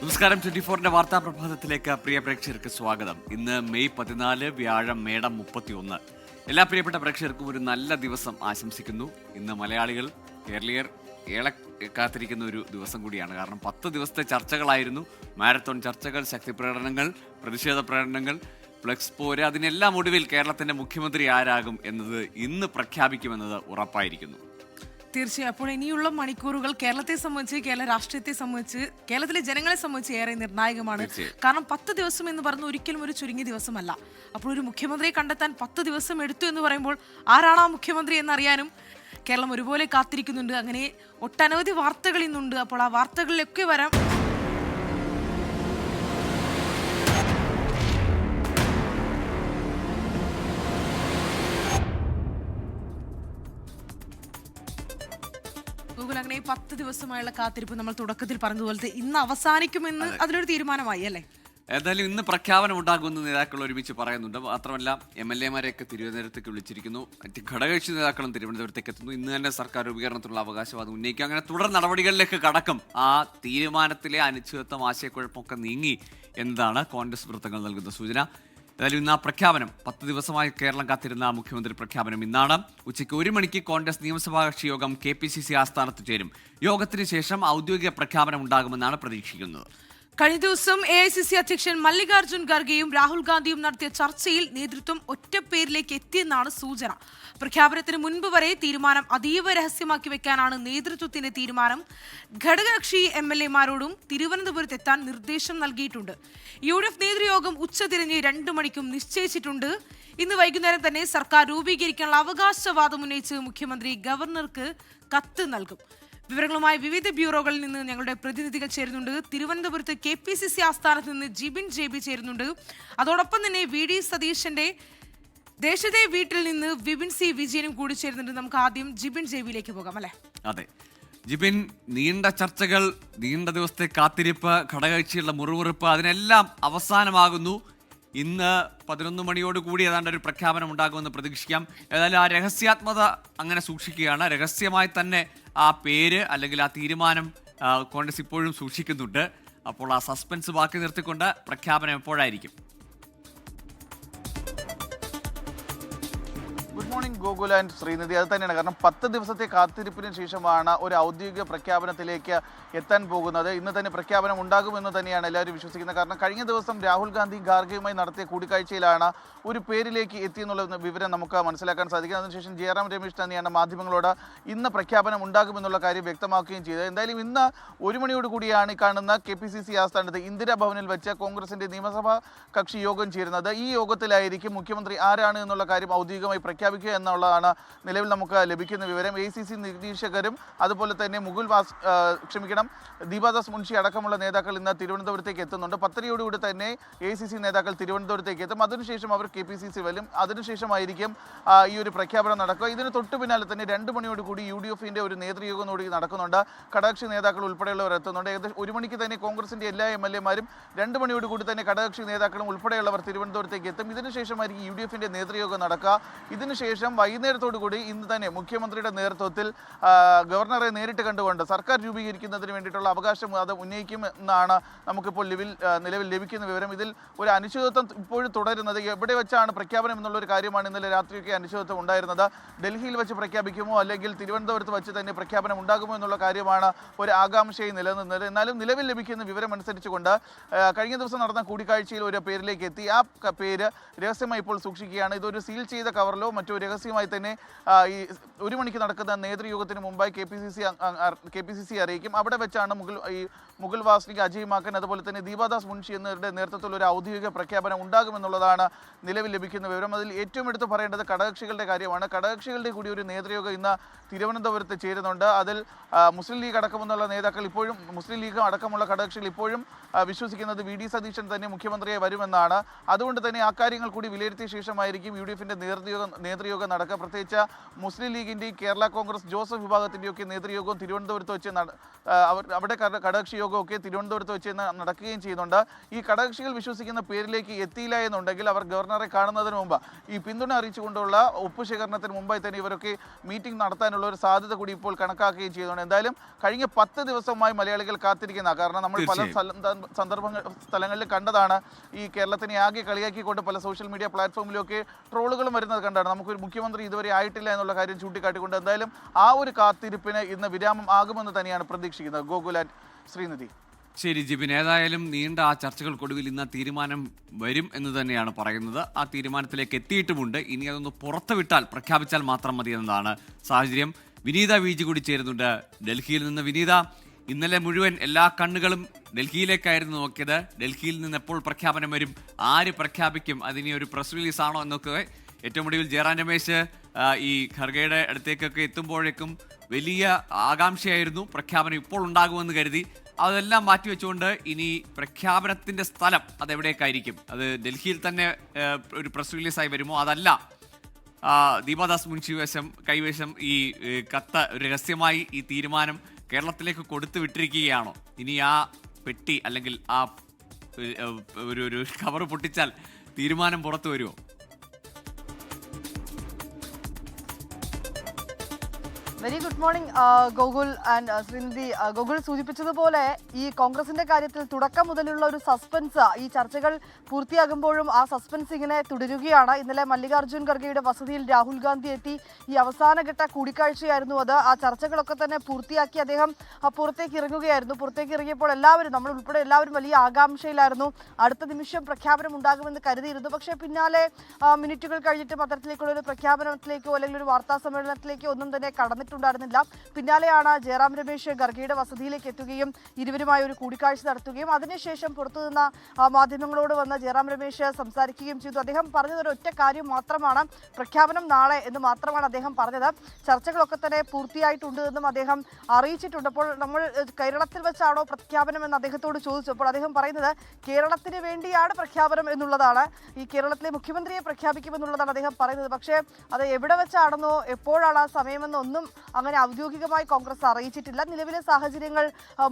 നമസ്കാരം. 24-ന്റെ വാർത്താ പ്രഭാതത്തിലേക്ക് പ്രിയ പ്രേക്ഷകർക്ക് സ്വാഗതം. ഇന്ന് മെയ് 14, വ്യാഴം, മേടം 31. എല്ലാ പ്രിയപ്പെട്ട പ്രേക്ഷകർക്കും ഒരു നല്ല ദിവസം ആശംസിക്കുന്നു. ഇന്ന് മലയാളികൾ, കേരളീയർ ഏറെ കാത്തിരിക്കുന്ന ഒരു ദിവസം കൂടിയാണ്. കാരണം 10 ദിവസത്തെ ചർച്ചകളായിരുന്നു. മാരത്തോൺ ചർച്ചകൾ, ശക്തി പ്രകടനങ്ങൾ, പ്രതിഷേധ പ്രകടനങ്ങൾ, ഫ്ലെക്സ് പോര്. അതിനെല്ലാം ഒടുവിൽ കേരളത്തിന്റെ മുഖ്യമന്ത്രി ആരാകും എന്നത് ഇന്ന് പ്രഖ്യാപിക്കുമെന്നത് ഉറപ്പായിരിക്കുന്നു. തീർച്ചയായും. അപ്പോൾ ഇനിയുള്ള മണിക്കൂറുകൾ കേരളത്തെ സംബന്ധിച്ച്, കേരള രാഷ്ട്രീയത്തെ സംബന്ധിച്ച്, കേരളത്തിലെ ജനങ്ങളെ സംബന്ധിച്ച് ഏറെ നിർണായകമാണ്. കാരണം 10 ദിവസം എന്ന് പറഞ്ഞ ഒരിക്കലും ഒരു ചുരുങ്ങിയ ദിവസമല്ല. അപ്പോൾ ഒരു മുഖ്യമന്ത്രിയെ കണ്ടെത്താൻ 10 ദിവസം എടുത്തു എന്ന് പറയുമ്പോൾ ആരാണ് ആ മുഖ്യമന്ത്രി എന്നറിയാനും കേരളം ഒരുപോലെ കാത്തിരിക്കുന്നുണ്ട്. അങ്ങനെ ഒട്ടനവധി വാർത്തകൾ ഇന്നുണ്ട്. അപ്പോൾ ആ വാർത്തകളിലൊക്കെ വരാം. അങ്ങനെ 10 ദിവസമായുള്ള കാത്തിരിപ്പ് നമ്മൾ തുടക്കത്തിൽ പറഞ്ഞതുപോലത്തെ ഇന്ന് അവസാനിക്കുമെന്ന് അതിലൊരു തീരുമാനമായി അല്ലേ? ഏതായാലും ഇന്ന് പ്രഖ്യാപനം ഉണ്ടാകുമെന്ന് നേതാക്കൾ ഒരുമിച്ച് പറയുന്നുണ്ട്. മാത്രമല്ല MLA-മാരെയൊക്കെ തിരുവനന്തപുരത്തേക്ക് വിളിച്ചിരിക്കുന്നു. മറ്റ് ഘടകകക്ഷി നേതാക്കളും തിരുവനന്തപുരത്തേക്ക് എത്തുന്നു. ഇന്ന് തന്നെ സർക്കാർ രൂപീകരണത്തിനുള്ള അവകാശവാദം ഉന്നയിക്കും. അങ്ങനെ തുടർ നടപടികളിലേക്ക് കടക്കും. ആ തീരുമാനത്തിലെ അനിശ്ചിതത്വം, ആശയക്കുഴപ്പമൊക്കെ നീങ്ങി എന്നതാണ് കോൺഗ്രസ് വൃത്തങ്ങൾ നൽകുന്ന സൂചന. ഏതായാലും ഇന്ന് ആ പ്രഖ്യാപനം, 10 ദിവസമായി കേരളം കാത്തിരുന്ന മുഖ്യമന്ത്രി പ്രഖ്യാപനം ഇന്നാണ്. ഉച്ചയ്ക്ക് 1 മണിക്ക് കോൺഗ്രസ് നിയമസഭാ കക്ഷി യോഗം KPCC ആസ്ഥാനത്ത് ചേരും. യോഗത്തിന് ശേഷം ഔദ്യോഗിക പ്രഖ്യാപനം ഉണ്ടാകുമെന്നാണ് പ്രതീക്ഷിക്കുന്നത്. കഴിഞ്ഞ ദിവസം AICC അധ്യക്ഷൻ മല്ലികാർജ്ജുൻ ഖാർഗെയും രാഹുൽ ഗാന്ധിയും നടത്തിയ ചർച്ചയിൽ നേതൃത്വം ഒറ്റപ്പേരിലേക്ക് എത്തിയെന്നാണ് സൂചന. പ്രഖ്യാപനത്തിന് മുൻപ് വരെ തീരുമാനം അതീവ രഹസ്യമാക്കി വെക്കാനാണ് നേതൃത്വത്തിന്റെ തീരുമാനം. ഘടകകക്ഷി MLA-മാരോടും തിരുവനന്തപുരത്ത് എത്താൻ നിർദ്ദേശം നൽകിയിട്ടുണ്ട്. UDF നേതൃയോഗം ഉച്ചതിരിഞ്ഞ് 2 മണിക്കും നിശ്ചയിച്ചിട്ടുണ്ട്. ഇന്ന് വൈകുന്നേരം തന്നെ സർക്കാർ രൂപീകരിക്കാനുള്ള അവകാശവാദം ഉന്നയിച്ച് മുഖ്യമന്ത്രി ഗവർണർക്ക് കത്ത് നൽകും. വിവരങ്ങളുമായി വിവിധ ബ്യൂറോകളിൽ നിന്ന് ഞങ്ങളുടെ പ്രതിനിധികൾ ചേരുന്നുണ്ട്. തിരുവനന്തപുരത്ത് KPCC ആസ്ഥാനത്ത് നിന്ന് ജിബിൻ JB ചേരുന്നുണ്ട്. അതോടൊപ്പം തന്നെ VD സതീശന്റെ ദേശത്തെ വീട്ടിൽ നിന്ന് വിപിൻ C വിജയനും കൂടി ചേരുന്നുണ്ട്. നമുക്ക് ആദ്യം ജിബിൻ JBയിലേക്ക് പോകാം അല്ലെ? അതെ ജിബിൻ, നീണ്ട ചർച്ചകൾ, നീണ്ട ദിവസത്തെ കാത്തിരിപ്പ്, ഘടകകക്ഷികളുടെ മുറിവുറുപ്പ്, അതിനെല്ലാം അവസാനമാകുന്നു. ഇന്ന് 11 മണിയോടുകൂടി ഏതാണ്ട് ഒരു പ്രഖ്യാപനം ഉണ്ടാകുമെന്ന് പ്രതീക്ഷിക്കാം. ഏതായാലും ആ രഹസ്യാത്മകത അങ്ങനെ സൂക്ഷിക്കുകയാണ്. രഹസ്യമായി തന്നെ ആ പേര് അല്ലെങ്കിൽ ആ തീരുമാനം കോൺഗ്രസ് ഇപ്പോഴും സൂക്ഷിക്കുന്നുണ്ട്. അപ്പോൾ ആ സസ്പെൻസ് ബാക്കി നിർത്തിക്കൊണ്ട് പ്രഖ്യാപനം എപ്പോഴായിരിക്കും? Good morning Gokul and Srinidhi. അത് തന്നെയാണ്. കാരണം 10 ദിവസത്തെ കാത്തിരിപ്പിന് ശേഷമാണ് ഒരു ഔദ്യോഗിക പ്രഖ്യാപനത്തിലേക്ക് എത്താൻ പോകുന്നത്. ഇന്ന് തന്നെ പ്രഖ്യാപനം ഉണ്ടാകുമെന്ന് തന്നെയാണ് എല്ലാവരും വിശ്വസിക്കുന്നത്. കാരണം കഴിഞ്ഞ ദിവസം രാഹുൽ ഗാന്ധി ഖാർഗെയുമായി നടത്തിയ കൂടിക്കാഴ്ചയിലാണ് ഒരു പേരിലേക്ക് എത്തിയെന്നുള്ള വിവരം നമുക്ക് മനസ്സിലാക്കാൻ സാധിക്കുന്നത്. അതിനുശേഷം ജയറാം രമേശ് തന്നെയാണ് മാധ്യമങ്ങളോട് ഇന്ന് പ്രഖ്യാപനം ഉണ്ടാകുമെന്നുള്ള കാര്യം വ്യക്തമാക്കുകയും ചെയ്തത്. എന്തായാലും ഇന്ന് 1 മണിയോടുകൂടിയാണ് ഈ കാണുന്ന KPCC ആസ്ഥാനത്ത് ഇന്ദിരാ ഭവനിൽ വെച്ച് കോൺഗ്രസിന്റെ നിയമസഭാ കക്ഷി യോഗം ചേരുന്നത്. ഈ യോഗത്തിലായിരിക്കും മുഖ്യമന്ത്രി ആരാണ് എന്നുള്ള കാര്യം ഔദ്യോഗികമായി പ്രഖ്യാപിക്കുക എന്നുള്ളതാണ് നിലവിൽ നമുക്ക് ലഭിക്കുന്ന വിവരം. AICC നിരീക്ഷകരും അതുപോലെ തന്നെ ദീപാദാസ് മുൻഷി അടക്കമുള്ള നേതാക്കൾ ഇന്ന് തിരുവനന്തപുരത്തേക്ക് എത്തുന്നുണ്ട്. 10:30 തന്നെ AICC നേതാക്കൾ തിരുവനന്തപുരത്തേക്ക് എത്തും. അതിനുശേഷം അവർ KPCC വരും. അതിനുശേഷമായിരിക്കും ഈ ഒരു പ്രഖ്യാപനം നടക്കുക. ഇതിന് തൊട്ടു പിന്നാലെ തന്നെ 2 മണിയോടുകൂടി UDF-ന്റെ ഒരു നേതൃയോഗം നടക്കുന്നുണ്ട്. ഘടകകക്ഷി നേതാക്കൾ ഉൾപ്പെടെയുള്ളവർ എത്തുന്നുണ്ട്. ഏകദേശം 1 മണിക്ക് തന്നെ കോൺഗ്രസിന്റെ എല്ലാ MLA-മാരും 2 മണിയോടുകൂടി തന്നെ ഘടകകക്ഷി നേതാക്കളും ഉൾപ്പെടെയുള്ളവർ തിരുവനന്തപുരത്തേക്ക് എത്തും. ഇതിനുശേഷമായിരിക്കും UDF-ന്റെ നേതൃയോഗം നടക്കുക. ഇതിനുശേഷം വൈകുന്നേരത്തോടുകൂടി ഇന്ന് തന്നെ മുഖ്യമന്ത്രിയുടെ നേതൃത്വത്തിൽ ഗവർണറെ നേരിട്ട് കണ്ടുകൊണ്ട് സർക്കാർ രൂപീകരിക്കുന്നതിന് വേണ്ടിയിട്ടുള്ള അവകാശം അത് ഉന്നയിക്കുമെന്നാണ് നമുക്കിപ്പോൾ നിലവിൽ ലഭിക്കുന്ന വിവരം. ഇതിൽ ഒരു അനിശ്ചിതത്വം ഇപ്പോഴും തുടരുന്നത്. എവിടെ വെച്ചാണ് പ്രഖ്യാപനം എന്നുള്ളൊരു കാര്യമാണ്. ഇന്നലെ രാത്രിയൊക്കെ അനിശ്ചിതത്വം ഉണ്ടായിരുന്നത്. ഡൽഹിയിൽ വെച്ച് പ്രഖ്യാപിക്കുമോ അല്ലെങ്കിൽ തിരുവനന്തപുരത്ത് വെച്ച് തന്നെ പ്രഖ്യാപനം ഉണ്ടാകുമോ എന്നുള്ള കാര്യമാണ് ഒരു ആകാംക്ഷയായി നിലനിന്നത്. എന്നാലും നിലവിൽ ലഭിക്കുന്ന വിവരം അനുസരിച്ചുകൊണ്ട് കഴിഞ്ഞ ദിവസം നടന്ന കൂടിക്കാഴ്ചയിൽ ഒരു പേരിലേക്ക് എത്തി. ആ പേര് രഹസ്യമായി ഇപ്പോൾ സൂക്ഷിക്കുകയാണ്. ഇതൊരു സീൽ ചെയ്ത കവറിലോ മറ്റോ രഹസ്യമായി തന്നെ ഈ 1 മണിക്ക് നടക്കുന്ന നേതൃയോഗത്തിന് മുമ്പായി KPCC അറിയിക്കും. അവിടെ വെച്ചാണ് മുകുൾ വാസ്നിക്, അജയ് മാക്കൻ അതുപോലെ തന്നെ ദീപാദാസ് മുൻഷി എന്നിവരുടെ നേതൃത്വത്തിൽ ഒരു ഔദ്യോഗിക പ്രഖ്യാപനം ഉണ്ടാകുമെന്നുള്ളതാണ് നിലവിൽ ലഭിക്കുന്ന വിവരം. അതിൽ ഏറ്റവും എടുത്ത് പറയേണ്ടത് ഘടകകക്ഷികളുടെ കാര്യമാണ്. ഘടകകക്ഷികളുടെ കൂടി ഒരു നേതൃയോഗം ഇന്ന് തിരുവനന്തപുരത്ത് ചേരുന്നുണ്ട്. അതിൽ മുസ്ലിം ലീഗ് അടക്കമുള്ള നേതാക്കൾ ഇപ്പോഴും, മുസ്ലിം ലീഗ് അടക്കമുള്ള ഘടകകക്ഷികൾ ഇപ്പോഴും വിശ്വസിക്കുന്നത് VD സതീശൻ തന്നെ മുഖ്യമന്ത്രിയെ വരുമെന്നാണ്. അതുകൊണ്ട് തന്നെ ആ കാര്യങ്ങൾ കൂടി വിലയിരുത്തിയ ശേഷമായിരിക്കും UDF-ന്റെ നേതൃയോഗം നടക്കുക. പ്രത്യേകിച്ച് മുസ്ലിം ലീഗിൻ്റെയും കേരള കോൺഗ്രസ് ജോസഫ് വിഭാഗത്തിൻ്റെയൊക്കെ നേതൃയോഗവും തിരുവനന്തപുരത്ത് വെച്ച് അവിടെ ഘടകകക്ഷി യോഗമൊക്കെ തിരുവനന്തപുരത്ത് വെച്ച് നടക്കുകയും ചെയ്യുന്നുണ്ട്. ഈ ഘടകകക്ഷികൾ വിശ്വസിക്കുന്ന പേരിലേക്ക് എത്തിയില്ല എന്നുണ്ടെങ്കിൽ അവർ ഗവർണറെ കാണുന്നതിന് മുമ്പ് ഈ പിന്തുണ അറിയിച്ചുകൊണ്ടുള്ള ഒപ്പ് ശേഖരണത്തിന് മുമ്പായി തന്നെ ഇവരൊക്കെ മീറ്റിംഗ് നടത്താനുള്ള ഒരു സാധ്യത കൂടി ഇപ്പോൾ കണക്കാക്കുകയും ചെയ്യുന്നുണ്ട്. എന്തായാലും കഴിഞ്ഞ 10 ദിവസമായി മലയാളികൾ കാത്തിരിക്കുന്ന, കാരണം നമ്മൾ പല സ്ഥലങ്ങളിൽ കണ്ടതാണ്, ഈ കേരളത്തിനെ ആകെ കളിയാക്കിക്കൊണ്ട് പല സോഷ്യൽ മീഡിയ പ്ലാറ്റ്ഫോമിലൊക്കെ ട്രോളുകളും വരുന്നത് കണ്ടാണ്. നമുക്കൊരു മുഖ്യമന്ത്രി ഇതുവരെ ആയിട്ടില്ല എന്നുള്ള കാര്യം ചൂണ്ടിക്കാട്ടിക്കൊണ്ട് എന്തായാലും ആ ഒരു കാത്തിരിപ്പിന് ഇന്ന് വിരാമം ആകുമെന്ന് തന്നെയാണ് പ്രതീക്ഷിക്കുന്നത്. ഗോകുൽ ആൻഡ് ശ്രീനിധി. ശരി ജിബിൻ, ഏതായാലും നീണ്ട ആ ചർച്ചകൾക്കൊടുവിൽ ഇന്ന് തീരുമാനം വരും എന്ന് തന്നെയാണ് പറയുന്നത്. ആ തീരുമാനത്തിലേക്ക് എത്തിയിട്ടുമുണ്ട്. ഇനി അതൊന്ന് പുറത്തുവിട്ടാൽ, പ്രഖ്യാപിച്ചാൽ മാത്രം മതി എന്നതാണ് സാഹചര്യം. വിനീത വീജി കൂടി ചേരുന്നുണ്ട് ഡൽഹിയിൽ നിന്ന്. വിനീത, ഇന്നലെ മുഴുവൻ എല്ലാ കണ്ണുകളും ഡൽഹിയിലേക്കായിരുന്നു നോക്കിയത്. ഡൽഹിയിൽ നിന്ന് എപ്പോൾ പ്രഖ്യാപനം വരും, ആര് പ്രഖ്യാപിക്കും, അതിനി ഒരു പ്രസ് റിലീസ് ആണോ എന്നൊക്കെ ഏറ്റവും ഒടുവിൽ ജയറാം രമേശ് ഈ ഖർഗയുടെ അടുത്തേക്കൊക്കെ എത്തുമ്പോഴേക്കും വലിയ ആകാംക്ഷയായിരുന്നു. പ്രഖ്യാപനം ഇപ്പോൾ ഉണ്ടാകുമെന്ന് കരുതി. അതെല്ലാം മാറ്റിവെച്ചുകൊണ്ട് ഇനി പ്രഖ്യാപനത്തിൻ്റെ സ്ഥലം അതെവിടേക്കായിരിക്കും? അത് ഡൽഹിയിൽ തന്നെ ഒരു പ്രസ് റിലീസായി വരുമോ, അതല്ല ദീപാദാസ് മുൻഷി കൈവശം ഈ കത്ത് രഹസ്യമായി ഈ തീരുമാനം കേരളത്തിലേക്ക് കൊടുത്തു വിട്ടിരിക്കുകയാണോ? ഇനി ആ പെട്ടി അല്ലെങ്കിൽ ആ ഒരു കവർ പൊട്ടിച്ചാൽ തീരുമാനം പുറത്തു വരുമോ? Very good morning Gokul and Srinidhi. Gokul സൂചിപ്പിച്ചതുപോലെ ഈ കോൺഗ്രസിന്റെ കാര്യത്തിൽ തുടക്കം മുതലുള്ള ഒരു സസ്പെൻസ് ഈ ചർച്ചകൾ പൂർത്തിയാകുമ്പോഴും ആ സസ്പെൻസ് ഇങ്ങനെ തുടരുകയാണ്. ഇന്നലെ മല്ലികാർജ്ജുൻ ഖർഗെയുടെ വസതിയിൽ രാഹുൽ ഗാന്ധി എത്തി. ഈ അവസാനഘട്ട കൂടിക്കാഴ്ചയായിരുന്നു അത്. ആ ചർച്ചകളൊക്കെ തന്നെ പൂർത്തിയാക്കി അദ്ദേഹം പുറത്തേക്ക് ഇറങ്ങുകയായിരുന്നു. പുറത്തേക്ക് ഇറങ്ങിയപ്പോൾ എല്ലാവരും, നമ്മൾ ഉൾപ്പെടെ എല്ലാവരും വലിയ ആകാംക്ഷയിലായിരുന്നു. അടുത്ത നിമിഷം പ്രഖ്യാപനം ഉണ്ടാകുമെന്ന് കരുതിയിരുന്നു. പക്ഷേ പിന്നാലെ മിനിറ്റുകൾ കഴിഞ്ഞിട്ടും അത്തരത്തിലേക്കുള്ള ഒരു പ്രഖ്യാപനത്തിലേക്കോ അല്ലെങ്കിൽ ഒരു വാർത്താ സമ്മേളനത്തിലേക്കോ ഒന്നും തന്നെ കടന്നിട്ടുണ്ടായിരുന്നില്ല. പിന്നാലെയാണ് ജയറാം രമേശ് ഖർഗെയുടെ വസതിയിലേക്ക് എത്തുകയും ഇരുവരുമായി ഒരു കൂടിക്കാഴ്ച നടത്തുകയും അതിനുശേഷം പുറത്തുനിന്ന മാധ്യമങ്ങളോട് വന്ന് ജയറാം രമേശ് സംസാരിക്കുകയും ചെയ്തു. അദ്ദേഹം പറഞ്ഞത് ഒരൊറ്റ കാര്യം മാത്രമാണ്, പ്രഖ്യാപനം നാളെ എന്ന് മാത്രമാണ് അദ്ദേഹം പറഞ്ഞത്. ചർച്ചകളൊക്കെ തന്നെ പൂർത്തിയായിട്ടുണ്ട് എന്നും അദ്ദേഹം അറിയിച്ചിട്ടുണ്ട്. അപ്പോൾ നമ്മൾ കേരളത്തിൽ വെച്ചാണോ പ്രഖ്യാപനം എന്ന് അദ്ദേഹത്തോട് ചോദിച്ചപ്പോൾ അദ്ദേഹം പറയുന്നത് കേരളത്തിന് വേണ്ടിയാണ് പ്രഖ്യാപനം എന്നുള്ളതാണ്. ഈ കേരളത്തിലെ മുഖ്യമന്ത്രിയെ പ്രഖ്യാപിക്കുമെന്നുള്ളതാണ് അദ്ദേഹം പറയുന്നത്. പക്ഷേ അത് എവിടെ വെച്ചാണെന്നോ എപ്പോഴാണ് ആ സമയമെന്നൊന്നും അങ്ങനെ ഔദ്യോഗികമായി കോൺഗ്രസ് അറിയിച്ചിട്ടില്ല. നിലവിലെ സാഹചര്യങ്ങൾ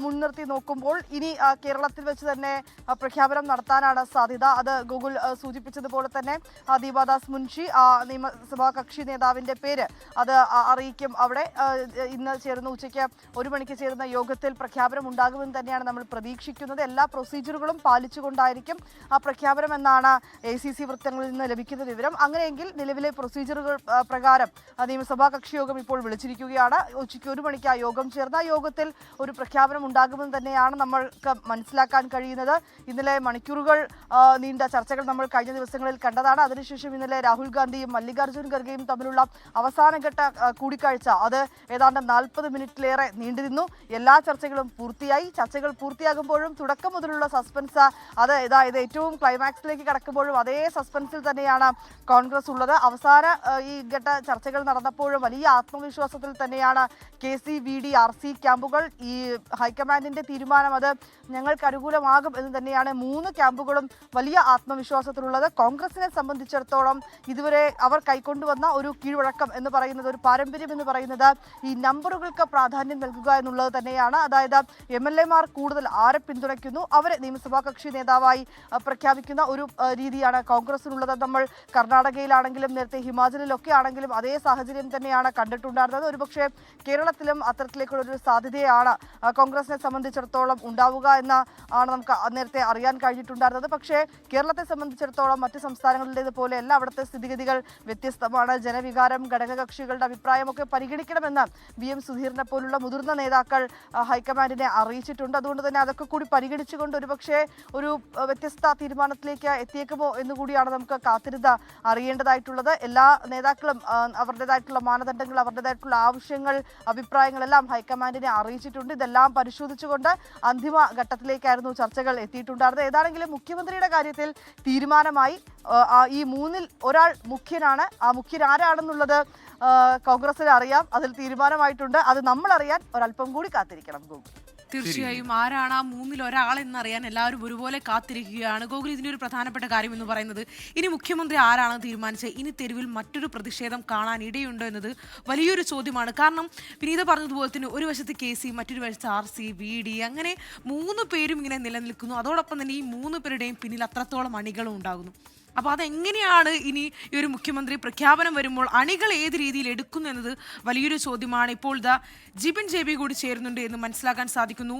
മുൻനിർത്തി നോക്കുമ്പോൾ ഇനി കേരളത്തിൽ വെച്ച് തന്നെ പ്രഖ്യാപനം നടത്താനാണ് സാധ്യത. അത് ഗോകുൽ സൂചിപ്പിച്ചതുപോലെ തന്നെ ദീപാദാസ് മുൻഷി നിയമസഭാ കക്ഷി നേതാവിന്റെ പേര് അത് അറിയിക്കും. അവിടെ ഇന്ന് ചേരുന്ന ഉച്ചയ്ക്ക് 1 മണിക്ക് ചേരുന്ന യോഗത്തിൽ പ്രഖ്യാപനം ഉണ്ടാകുമെന്ന് തന്നെയാണ് നമ്മൾ പ്രതീക്ഷിക്കുന്നത്. എല്ലാ പ്രൊസീജിയറുകളും പാലിച്ചുകൊണ്ടായിരിക്കും ആ പ്രഖ്യാപനം എന്നാണ് ACC വൃത്തങ്ങളിൽ നിന്ന് ലഭിക്കുന്ന വിവരം. അങ്ങനെയെങ്കിൽ നിലവിലെ പ്രൊസീജിയറുകൾ പ്രകാരം നിയമസഭാ കക്ഷി യോഗം ഇപ്പോൾ വിളിച്ചിരിക്കുകയാണ്. ഉച്ചയ്ക്ക് 1 മണിക്ക് ആ യോഗം ചേർന്ന ആ യോഗത്തിൽ ഒരു പ്രഖ്യാപനം ഉണ്ടാകുമെന്ന് തന്നെയാണ് നമ്മൾക്ക് മനസ്സിലാക്കാൻ കഴിയുന്നത്. ഇന്നലെ മണിക്കൂറുകൾ നീണ്ട ചർച്ചകൾ നമ്മൾ കഴിഞ്ഞ ദിവസങ്ങളിൽ കണ്ടതാണ്. അതിനുശേഷം ഇന്നലെ രാഹുൽ ഗാന്ധിയും മല്ലികാർജ്ജുൻ ഖർഗെയും തമ്മിലുള്ള അവസാനഘട്ട കൂടിക്കാഴ്ച അത് ഏതാണ്ട് 40 മിനിറ്റിലേറെ നീണ്ടുനിന്നു. എല്ലാ ചർച്ചകളും പൂർത്തിയായി. ചർച്ചകൾ പൂർത്തിയാകുമ്പോഴും തുടക്കം മുതലുള്ള സസ്പെൻസ് അത് ഇത് ഏറ്റവും ക്ലൈമാക്സിലേക്ക് കടക്കുമ്പോഴും അതേ സസ്പെൻസിൽ തന്നെയാണ് കോൺഗ്രസ് ഉള്ളത്. അവസാന ഈ ഘട്ട ചർച്ചകൾ നടന്നപ്പോഴും വലിയ ആത്മവിശ്വാസത്തിൽ തന്നെയാണ് KC-VD RC ക്യാമ്പുകൾ. ഈ ഹൈക്കമാൻഡിന്റെ തീരുമാനം അത് ഞങ്ങൾക്ക് അനുകൂലമാകും എന്ന് തന്നെയാണ് 3 ക്യാമ്പുകളും വലിയ ആത്മവിശ്വാസത്തിലുള്ളത്. കോൺഗ്രസിനെ സംബന്ധിച്ചിടത്തോളം ഇതുവരെ അവർ കൈക്കൊണ്ടുവന്ന ഒരു കീഴ്വഴക്കം എന്ന് പറയുന്നത്, ഒരു പാരമ്പര്യം എന്ന് പറയുന്നത് ഈ നമ്പറുകൾക്ക് പ്രാധാന്യം നൽകുക എന്നുള്ളത് തന്നെയാണ്. അതായത് MLA-മാർ കൂടുതൽ ആരെ പിന്തുണയ്ക്കുന്നു അവരെ നിയമസഭാ കക്ഷി നേതാവായി പ്രഖ്യാപിക്കുന്ന ഒരു രീതിയാണ് കോൺഗ്രസിനുള്ളത്. നമ്മൾ കർണാടകയിലാണെങ്കിലും നേരത്തെ ഹിമാചലിലൊക്കെ ആണെങ്കിലും അതേ സാഹചര്യം തന്നെയാണ് കണ്ടിട്ടുണ്ടായിരുന്നത്. ഒരുപക്ഷെ കേരളത്തിലും അത്തരത്തിലേക്കുള്ള ഒരു സാധ്യതയാണ് കോൺഗ്രസിനെ സംബന്ധിച്ചിടത്തോളം ഉണ്ടാവുക എന്ന് ആണ് നമുക്ക് നേരത്തെ അറിയാൻ കഴിഞ്ഞിട്ടുണ്ടായിരുന്നത്. പക്ഷേ കേരളത്തെ സംബന്ധിച്ചിടത്തോളം മറ്റ് സംസ്ഥാനങ്ങളിലേതുപോലെയല്ല, അവിടുത്തെ സ്ഥിതിഗതികൾ വ്യത്യസ്തമാണ്. ജനവികാരം, ഘടകകക്ഷികളുടെ അഭിപ്രായമൊക്കെ പരിഗണിക്കണമെന്ന് VM സുധീറിനെ പോലുള്ള മുതിർന്ന നേതാക്കൾ ഹൈക്കമാൻഡിനെ അറിയിച്ചിട്ടുണ്ട്. അതുകൊണ്ട് തന്നെ അതൊക്കെ കൂടി പരിഗണിച്ചുകൊണ്ട് ഒരുപക്ഷെ ഒരു വ്യത്യസ്ത തീരുമാനത്തിലേക്ക് എത്തിയേക്കുമോ എന്നുകൂടിയാണ് നമുക്ക് കാത്തിരുന്ന് അറിയേണ്ടതായിട്ടുള്ളത്. എല്ലാ നേതാക്കളും അവരുടേതായിട്ടുള്ള മാനദണ്ഡങ്ങൾ, അവരുടേതായിട്ടുള്ള ആവശ്യങ്ങൾ, അഭിപ്രായങ്ങളെല്ലാം ഹൈക്കമാൻഡിനെ അറിയിച്ചിട്ടുണ്ട്. ഇതെല്ലാം പരിശോധിച്ചുകൊണ്ട് അന്തിമ ഘട്ടത്തിലേക്കായിരുന്നു ചർച്ചകൾ എത്തിയിട്ടുണ്ടായിരുന്നത്. ഏതാണെങ്കിലും മുഖ്യമന്ത്രിയുടെ കാര്യത്തിൽ തീരുമാനമായി. ഈ 3-ൽ ഒരാൾ മുഖ്യനാണ്. ആ മുഖ്യൻ ആരാണെന്നുള്ളത് കോൺഗ്രസിന് അറിയാം. അതിൽ തീരുമാനമായിട്ടുണ്ട്. അത് നമ്മൾ അറിയാൻ ഒരല്പം കൂടി കാത്തിരിക്കണം. ഗോകുൽ. തീർച്ചയായും ആരാണ് ആ മൂന്നിൽ ഒരാൾ എന്നറിയാൻ എല്ലാവരും ഒരുപോലെ കാത്തിരിക്കുകയാണ്. ഗോകുൽ, ഇതിന്റെ ഒരു പ്രധാനപ്പെട്ട കാര്യം എന്ന് പറയുന്നത് ഇനി മുഖ്യമന്ത്രി ആരാണ് തീരുമാനിച്ചത്, ഇനി തെരുവിൽ മറ്റൊരു പ്രതിഷേധം കാണാൻ ഇടയുണ്ടോ എന്നത് വലിയൊരു ചോദ്യമാണ്. കാരണം വിനീത പറഞ്ഞതുപോലെ തന്നെ ഒരു വശത്ത് KC, മറ്റൊരു വശത്ത് RC, VD, അങ്ങനെ 3 പേരും ഇങ്ങനെ നിലനിൽക്കുന്നു. അതോടൊപ്പം തന്നെ ഈ 3 പേരുടെയും പിന്നിൽ അത്രത്തോളം അണികളും ഉണ്ടാകുന്നു. അപ്പോൾ അതെങ്ങനെയാണ് ഇനി ഈ ഒരു മുഖ്യമന്ത്രി പ്രഖ്യാപനം വരുമ്പോൾ അണികൾ ഏത് രീതിയിൽ എടുക്കുന്നു എന്നത് വലിയൊരു ചോദ്യമാണ്. ഇപ്പോൾ ജിബിൻ JB കൂടി ചേരുന്നുണ്ട് എന്ന് മനസ്സിലാക്കാൻ സാധിക്കുന്നു.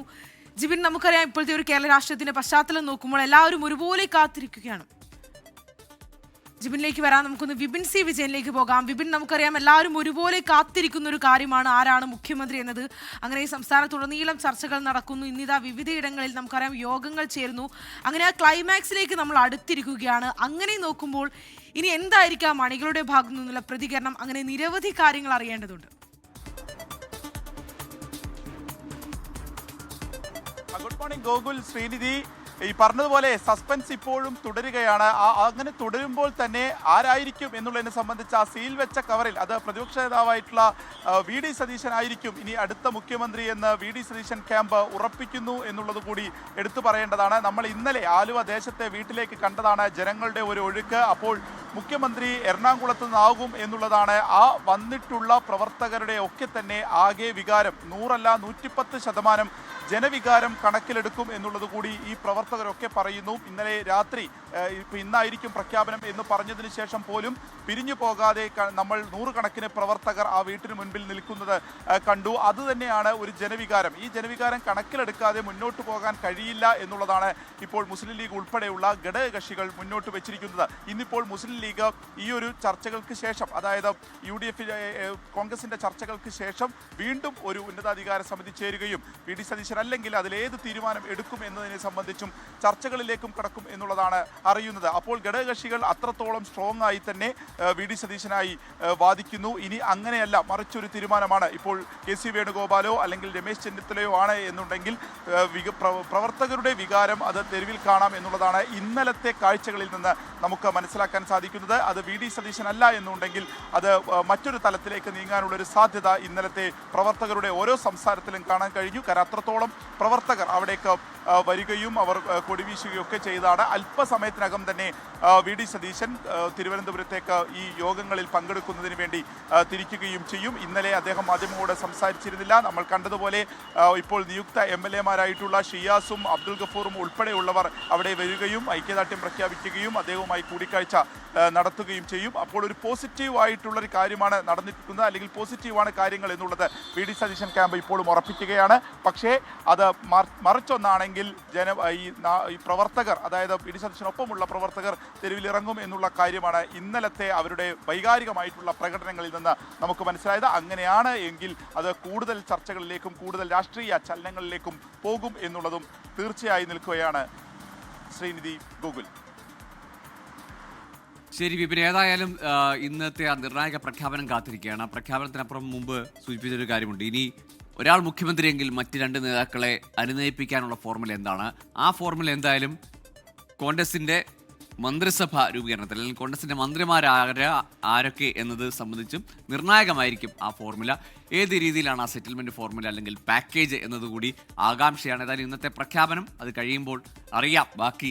ജിബിൻ, നമുക്കറിയാം ഇപ്പോഴത്തെ ഒരു കേരള രാഷ്ട്രീയത്തിന്റെ പശ്ചാത്തലം നോക്കുമ്പോൾ എല്ലാവരും ഒരുപോലെ കാത്തിരിക്കുകയാണ്. ജിബിനിലേക്ക് വരാം. നമുക്കൊന്ന് വിപിൻ C. വിജയനിലേക്ക് പോകാം. വിപിൻ, നമുക്കറിയാം എല്ലാവരും ഒരുപോലെ കാത്തിരിക്കുന്ന ഒരു കാര്യമാണ് ആരാണ് മുഖ്യമന്ത്രി എന്നത്. അങ്ങനെ ഈ സംസ്ഥാനത്തുടനീളം ചർച്ചകൾ നടക്കുന്നു. ഇന്നിതാ വിവിധയിടങ്ങളിൽ നമുക്കറിയാം യോഗങ്ങൾ ചേരുന്നു. അങ്ങനെ ആ ക്ലൈമാക്സിലേക്ക് നമ്മൾ അടുത്തിരിക്കുകയാണ്. അങ്ങനെ നോക്കുമ്പോൾ ഇനി എന്തായിരിക്കാം അണികളുടെ ഭാഗത്തു നിന്നുള്ള പ്രതികരണം? അങ്ങനെ നിരവധി കാര്യങ്ങൾ അറിയേണ്ടതുണ്ട്. Good morning Gokul, Srinidhi. ഈ പറഞ്ഞതുപോലെ സസ്പെൻസ് ഇപ്പോഴും തുടരുകയാണ്. അങ്ങനെ തുടരുമ്പോൾ തന്നെ ആരായിരിക്കും എന്നുള്ളതിനെ സംബന്ധിച്ച് ആ സീൽ വെച്ച കവറിൽ അത് പ്രതിപക്ഷ നേതാവായിട്ടുള്ള VD സതീശനായിരിക്കും ഇനി അടുത്ത മുഖ്യമന്ത്രി എന്ന് VD സതീശൻ ക്യാമ്പ് ഉറപ്പിക്കുന്നു എന്നുള്ളത് കൂടി എടുത്തു പറയേണ്ടതാണ്. നമ്മൾ ഇന്നലെ ആലുവ ദേശത്തെ വീട്ടിലേക്ക് കണ്ടതാണ് ജനങ്ങളുടെ ഒരു ഒഴുക്ക്. അപ്പോൾ മുഖ്യമന്ത്രി എറണാകുളത്ത് നിന്നാകും എന്നുള്ളതാണ് ആ വന്നിട്ടുള്ള പ്രവർത്തകരുടെ ഒക്കെ തന്നെ ആകെ വികാരം. 100 അല്ല 110% ജനവികാരം കണക്കിലെടുക്കും എന്നുള്ളത് കൂടി ഈ പ്രവർത്തകരൊക്കെ പറയുന്നു. ഇന്നലെ രാത്രി ഇന്നായിരിക്കും പ്രഖ്യാപനം എന്ന് പറഞ്ഞതിന് ശേഷം പോലും പിരിഞ്ഞു പോകാതെ നമ്മൾ 100 കണക്കിന് പ്രവർത്തകർ ആ വീട്ടിന് മുൻപിൽ നിൽക്കുന്നത് കണ്ടു. അതുതന്നെയാണ് ഒരു ജനവികാരം. ഈ ജനവികാരം കണക്കിലെടുക്കാതെ മുന്നോട്ട് പോകാൻ കഴിയില്ല എന്നുള്ളതാണ് ഇപ്പോൾ മുസ്ലിം ലീഗ് ഉൾപ്പെടെയുള്ള ഘടകകക്ഷികൾ മുന്നോട്ട് വെച്ചിരിക്കുന്നത്. ഇന്നിപ്പോൾ മുസ്ലിം ലീഗ് ഈ ഒരു ചർച്ചകൾക്ക് ശേഷം, അതായത് UDF കോൺഗ്രസിന്റെ ചർച്ചകൾക്ക് ശേഷം വീണ്ടും ഒരു ഉന്നതാധികാര സമിതി ചേരുകയും VD സതീശൻ അല്ലെങ്കിൽ അതിലേത് തീരുമാനം എടുക്കും എന്നതിനെ സംബന്ധിച്ചും ചർച്ചകളിലേക്കും കടക്കും എന്നുള്ളതാണ് അറിയുന്നത്. അപ്പോൾ ഘടകകക്ഷികൾ അത്രത്തോളം സ്ട്രോങ് ആയി തന്നെ VD സതീശനായി വാദിക്കുന്നു. ഇനി അങ്ങനെയല്ല, മറിച്ചൊരു തീരുമാനമാണ് ഇപ്പോൾ KC വേണുഗോപാലോ അല്ലെങ്കിൽ രമേശ് ചെന്നിത്തലയോ ആണ് എന്നുണ്ടെങ്കിൽ പ്രവർത്തകരുടെ വികാരം അത് തെരുവിൽ കാണാം എന്നുള്ളതാണ് ഇന്നലത്തെ കാഴ്ചകളിൽ നിന്ന് നമുക്ക് മനസ്സിലാക്കാൻ സാധിക്കുന്നത്. അത് VD സതീശനല്ല എന്നുണ്ടെങ്കിൽ അത് മറ്റൊരു തലത്തിലേക്ക് നീങ്ങാനുള്ളൊരു സാധ്യത ഇന്നലത്തെ പ്രവർത്തകരുടെ ഓരോ സംസാരത്തിലും കാണാൻ കഴിഞ്ഞു. കാരണം അത്രത്തോളം പ്രവർത്തകർ അവിടേക്ക് വരികയും അവർ കൊടിവീശുകയൊക്കെ ചെയ്താണ്. അല്പസമയത്തിനകം തന്നെ VD സതീശൻ തിരുവനന്തപുരത്തേക്ക് ഈ യോഗങ്ങളിൽ പങ്കെടുക്കുന്നതിന് വേണ്ടി തിരിക്കുകയും ചെയ്യും. ഇന്നലെ അദ്ദേഹം മാധ്യമങ്ങളോട് സംസാരിച്ചിരുന്നില്ല. നമ്മൾ കണ്ടതുപോലെ ഇപ്പോൾ നിയുക്ത MLA-മാരായിട്ടുള്ള ഷിയാസും അബ്ദുൽ ഗഫൂറും ഉൾപ്പെടെയുള്ളവർ അവിടെ വരികയും ഐക്യദാർഢ്യം പ്രഖ്യാപിക്കുകയും അദ്ദേഹവുമായി കൂടിക്കാഴ്ച നടത്തുകയും ചെയ്യും. അപ്പോൾ ഒരു പോസിറ്റീവായിട്ടുള്ളൊരു കാര്യമാണ് നടന്നിരിക്കുന്നത്, അല്ലെങ്കിൽ പോസിറ്റീവാണ് കാര്യങ്ങൾ എന്നുള്ളത് VD സതീശൻ ക്യാമ്പ് ഇപ്പോഴും ഉറപ്പിക്കുകയാണ്. പക്ഷേ അത് മറിച്ചൊന്നാണെങ്കിൽ ഈ പ്രവർത്തകർ, അതായത് VD സതീശനൊപ്പമുള്ള പ്രവർത്തകർ തെരുവിലിറങ്ങും എന്നുള്ള കാര്യമാണ് ഇന്നലത്തെ അവരുടെ വൈകാരികമായിട്ടുള്ള പ്രകടനങ്ങളിൽ നിന്ന് നമുക്ക് മനസ്സിലായത്. അങ്ങനെയാണ് എങ്കിൽ അത് കൂടുതൽ ചർച്ചകളിലേക്കും കൂടുതൽ രാഷ്ട്രീയ ചലനങ്ങളിലേക്കും പോകും എന്നുള്ളതും തീർച്ചയായി നിൽക്കുകയാണ്. ശ്രീനിധി, ഗൂഗിൾ. ശരി വിപിൻ, ഏതായാലും ഇന്നത്തെ ആ നിർണായക പ്രഖ്യാപനം കാത്തിരിക്കുകയാണ്. ആ പ്രഖ്യാപനത്തിനപ്പുറം മുമ്പ് സൂചിപ്പിച്ചൊരു കാര്യമുണ്ട്. ഇനി ഒരാൾ മുഖ്യമന്ത്രിയെങ്കിൽ മറ്റ് 2 നേതാക്കളെ അനുനയിപ്പിക്കാനുള്ള ഫോർമുല എന്താണ്? ആ ഫോർമുല എന്തായാലും കോൺഗ്രസിന്റെ മന്ത്രിസഭ രൂപീകരണത്തിൽ അല്ലെങ്കിൽ കോൺഗ്രസിന്റെ ആരൊക്കെ എന്നത് സംബന്ധിച്ചും നിർണായകമായിരിക്കും ആ ഫോർമുല. ഏത് രീതിയിലാണ് ആ സെറ്റിൽമെന്റ് ഫോർമുല അല്ലെങ്കിൽ പാക്കേജ് എന്നതുകൂടി ആകാംക്ഷയാണ്. ഏതായാലും ഇന്നത്തെ പ്രഖ്യാപനം അത് കഴിയുമ്പോൾ അറിയാം ബാക്കി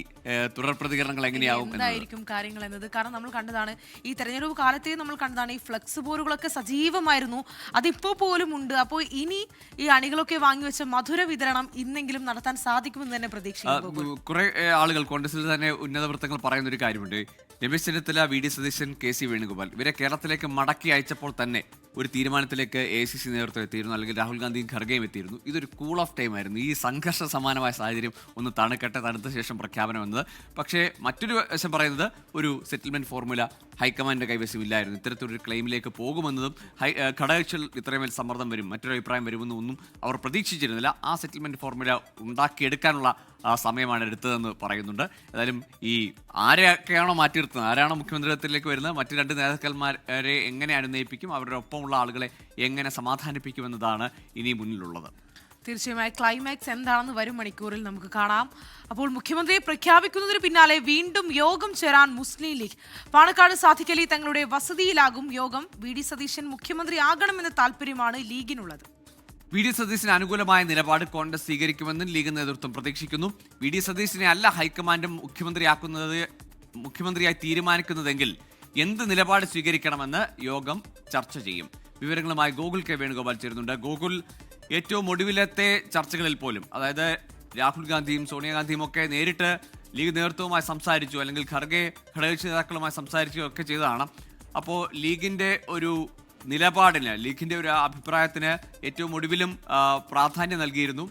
തുടർ പ്രതികരണങ്ങൾ എങ്ങനെയാവും എന്തായിരിക്കും കാര്യങ്ങൾ എന്നത്. കാരണം നമ്മൾ കണ്ടതാണ് ഈ തെരഞ്ഞെടുപ്പ് കാലത്തെ നമ്മൾ കണ്ടതാണ് ഈ ഫ്ലക്സ് ബോർഡുകളൊക്കെ സജീവമായിരുന്നു, അതിപ്പോൾ പോലും ഉണ്ട്. അപ്പോൾ ഇനി ഈ അണികളൊക്കെ വാങ്ങിവെച്ച മധുര വിതരണം ഇന്നെങ്കിലും നടത്താൻ സാധിക്കുമെന്ന് തന്നെ പ്രതീക്ഷിക്കുന്നു. കുറെ ആളുകൾ കോൺഗ്രസിൽ തന്നെ ഉന്നത വൃത്തങ്ങൾ പറയുന്ന ഒരു കാര്യമുണ്ട്. രമേശ് ചെന്നിത്തല, VD സതീശൻ, KC വേണുഗോപാൽ ഇവരെ കേരളത്തിലേക്ക് മടക്കി അയച്ചപ്പോൾ തന്നെ ഒരു തീരുമാനത്തിലേക്ക് AICC നേതൃത്വം എത്തിയിരുന്നു, അല്ലെങ്കിൽ രാഹുൽ ഗാന്ധിയും ഖർഗെയും എത്തിയിരുന്നു. ഇതൊരു കൂൾ ഓഫ് ടൈം ആയിരുന്നു. ഈ സംഘർഷ സമാനമായ സാഹചര്യം ഒന്ന് തണുത്ത ശേഷം പ്രഖ്യാപനം എന്നത്. പക്ഷേ മറ്റൊരു വശം പറയുന്നത് ഒരു സെറ്റിൽമെന്റ് ഫോർമുല ഹൈക്കമാൻഡിന്റെ കൈവശം ഇല്ലായിരുന്നു. ഇത്തരത്തിലൊരു ക്ലെയിമിലേക്ക് പോകുമെന്നതും ഘടകകക്ഷികൾ ഇത്രയുമേൽ സമ്മർദ്ദം വരും, മറ്റൊരു അഭിപ്രായം വരുമെന്നും ഒന്നും അവർ പ്രതീക്ഷിച്ചിരുന്നില്ല. ആ സെറ്റിൽമെന്റ് ഫോർമുല ഉണ്ടാക്കിയെടുക്കാനുള്ള സമയമാണ് എടുത്തതെന്ന് പറയുന്നുണ്ട്. ഏതായാലും ഈ ആരെയൊക്കെയാണോ മാറ്റി നിർത്തുന്നത്, ആരാണോ മുഖ്യമന്ത്രിത്വത്തിലേക്ക് വരുന്നത്, മറ്റ് 2 നേതാക്കന്മാരെ എങ്ങനെ അനുനയിപ്പിക്കും, അവരുടെ ഒപ്പമുള്ള ആളുകളെ എങ്ങനെ സമാധാനിപ്പിക്കുമെന്നതാണ് ഇനി മുന്നിലുള്ളത്. തീർച്ചയായും ക്ലൈമാക്സ് എന്താണെന്ന് വരും മണിക്കൂറിൽ നമുക്ക് കാണാം. അപ്പോൾ മുഖ്യമന്ത്രിയെ പ്രഖ്യാപിക്കുന്നതിന് പിന്നാലെ വീണ്ടും യോഗം ചേരാൻ മുസ്ലിം ലീഗ്. പാണക്കാട് സാദിഖ് അലി തങ്ങളുടെ വസതിയിലാകും യോഗം. VD സതീശൻ മുഖ്യമന്ത്രി ആകണമെന്ന താല്പര്യമാണ് ലീഗിനുള്ളത്. വി ഡി സതീശന് അനുകൂലമായ നിലപാട് കോൺഗ്രസ് സ്വീകരിക്കുമെന്ന് ലീഗ് നേതൃത്വം പ്രതീക്ഷിക്കുന്നു. വി ഡി സതീശനെ അല്ല ഹൈക്കമാൻഡും മുഖ്യമന്ത്രിയായി തീരുമാനിക്കുന്നതെങ്കിൽ എന്ത് നിലപാട് സ്വീകരിക്കണമെന്ന് യോഗം ചർച്ച ചെയ്യും. വിവരങ്ങളുമായി ഗോകുൽ കെ വേണുഗോപാൽ ചേരുന്നുണ്ട്. ഗോകുൽ, ഏറ്റവും ഒടുവിലത്തെ ചർച്ചകളിൽ പോലും, അതായത് രാഹുൽ ഗാന്ധിയും സോണിയാഗാന്ധിയും ഒക്കെ നേരിട്ട് ലീഗ് നേതൃത്വവുമായി സംസാരിച്ചു, അല്ലെങ്കിൽ ഖർഗെ ഘടകകക്ഷി നേതാക്കളുമായി സംസാരിക്കുകയൊക്കെ ചെയ്തതാണ്. അപ്പോൾ ലീഗിന്റെ ഒരു നിലപാടിന്, ലീഗിന്റെ ഒരു അഭിപ്രായത്തിന് ഏറ്റവും ഒടുവിലും പ്രാധാന്യം നൽകിയിരുന്നു.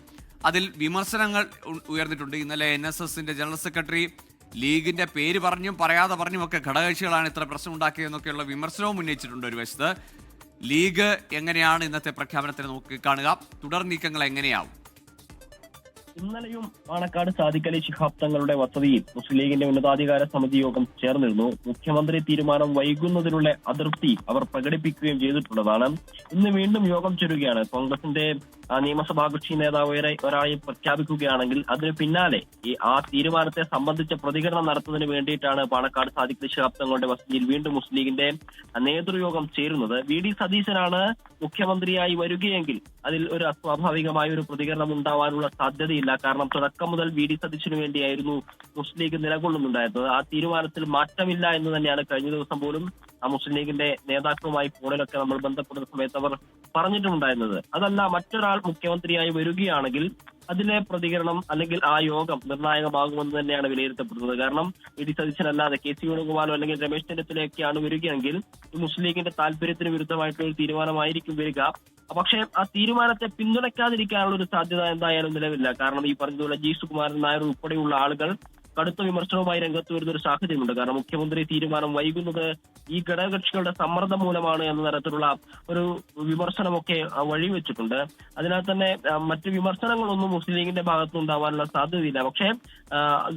അതിൽ വിമർശനങ്ങൾ ഉയർന്നിട്ടുണ്ട്. ഇന്നലെ NSSന്റെ ജനറൽ സെക്രട്ടറി ലീഗിന്റെ പേര് പറഞ്ഞും പറയാതെ പറഞ്ഞുമൊക്കെ ഘടകകക്ഷികളാണ് ഇത്ര പ്രശ്നം ഉണ്ടാക്കിയതെന്നൊക്കെയുള്ള വിമർശനവും ഉന്നയിച്ചിട്ടുണ്ട്. ഒരു വശത്ത് ലീഗ് എങ്ങനെയാണ് ഇന്നത്തെ പ്രഖ്യാപനത്തിന് നോക്കിക്കാണുക? തുടർ നീക്കങ്ങൾ എങ്ങനെയാവും? ഇന്നലെയും പാണക്കാട് സാദിഖ് അലി ശിഹാബ് തങ്ങളുടെ വസതിയിൽ മുസ്ലിം ലീഗിന്റെ ഉന്നതാധികാര സമിതി യോഗം ചേർന്നിരുന്നു. മുഖ്യമന്ത്രി തീരുമാനം വൈകുന്നതിലുള്ള അതൃപ്തി അവർ പ്രകടിപ്പിക്കുകയും ചെയ്തിട്ടുള്ളതാണ്. ഇന്ന് വീണ്ടും യോഗം ചേരുകയാണ്. കോൺഗ്രസിന്റെ നിയമസഭാ കക്ഷി നേതാവ് ഒരാളെ പ്രഖ്യാപിക്കുകയാണെങ്കിൽ അതിന് പിന്നാലെ ആ തീരുമാനത്തെ സംബന്ധിച്ച പ്രതികരണം നടത്തുന്നതിന് വേണ്ടിയിട്ടാണ് പാണക്കാട് സാദിഖ് അലി ശിഹാബ് തങ്ങളുടെ വസതിയിൽ വീണ്ടും മുസ്ലിം ലീഗിന്റെ നേതൃയോഗം ചേരുന്നത്. വി ഡി സതീശനാണ് മുഖ്യമന്ത്രിയായി വരികയെങ്കിൽ അതിൽ ഒരു അസ്വാഭാവികമായ ഒരു പ്രതികരണം ഉണ്ടാവാനുള്ള സാധ്യതയില്ല. കാരണം തുടക്കം മുതൽ വി ഡി സതീശന് വേണ്ടിയായിരുന്നു മുസ്ലിം ലീഗ് നിലകൊള്ളുന്നുണ്ടായിരുന്നത്. ആ തീരുമാനത്തിൽ മാറ്റമില്ല എന്ന് തന്നെയാണ് കഴിഞ്ഞ ദിവസം പോലും മുസ്ലിം ലീഗിന്റെ നേതാക്കളുമായി ഫോണിലൊക്കെ നമ്മൾ ബന്ധപ്പെടുന്ന സമയത്ത് അവർ പറഞ്ഞിട്ടുണ്ടായിരുന്നത്. അതല്ല, മറ്റൊരാൾ മുഖ്യമന്ത്രിയായി വരികയാണെങ്കിൽ അതിലെ പ്രതികരണം അല്ലെങ്കിൽ ആ യോഗം നിർണായകമാകുമെന്ന് തന്നെയാണ് വിലയിരുത്തപ്പെടുന്നത്. കാരണം വി ഡി സതീശനല്ലാതെ കെ സി വേണുഗോപാലോ അല്ലെങ്കിൽ രമേശ് ചെന്നിത്തലയൊക്കെയാണ് വരികയെങ്കിൽ മുസ്ലിം ലീഗിന്റെ താല്പര്യത്തിന് വിരുദ്ധമായിട്ടുള്ള ഒരു തീരുമാനമായിരിക്കും വരിക. പക്ഷേ ആ തീരുമാനത്തെ പിന്തുണയ്ക്കാതിരിക്കാനുള്ള ഒരു സാധ്യത എന്തായാലും നിലവില്ല. കാരണം ഈ പറഞ്ഞതുപോലെ ജി സുകുമാരൻ നായർ ഉൾപ്പെടെയുള്ള ആളുകൾ കടുത്ത വിമർശനവുമായി രംഗത്ത് വരുന്ന ഒരു സാഹചര്യമുണ്ട്. കാരണം മുഖ്യമന്ത്രി തീരുമാനം വൈകുന്നത് ഈ ഘടകകക്ഷികളുടെ സമ്മർദ്ദം മൂലമാണ് എന്ന തരത്തിലുള്ള ഒരു വിമർശനമൊക്കെ വഴിവെച്ചിട്ടുണ്ട്. അതിനാൽ തന്നെ മറ്റ് വിമർശനങ്ങളൊന്നും മുസ്ലിം ലീഗിന്റെ ഭാഗത്തുനിന്നുണ്ടാവാനുള്ള സാധ്യതയില്ല. പക്ഷേ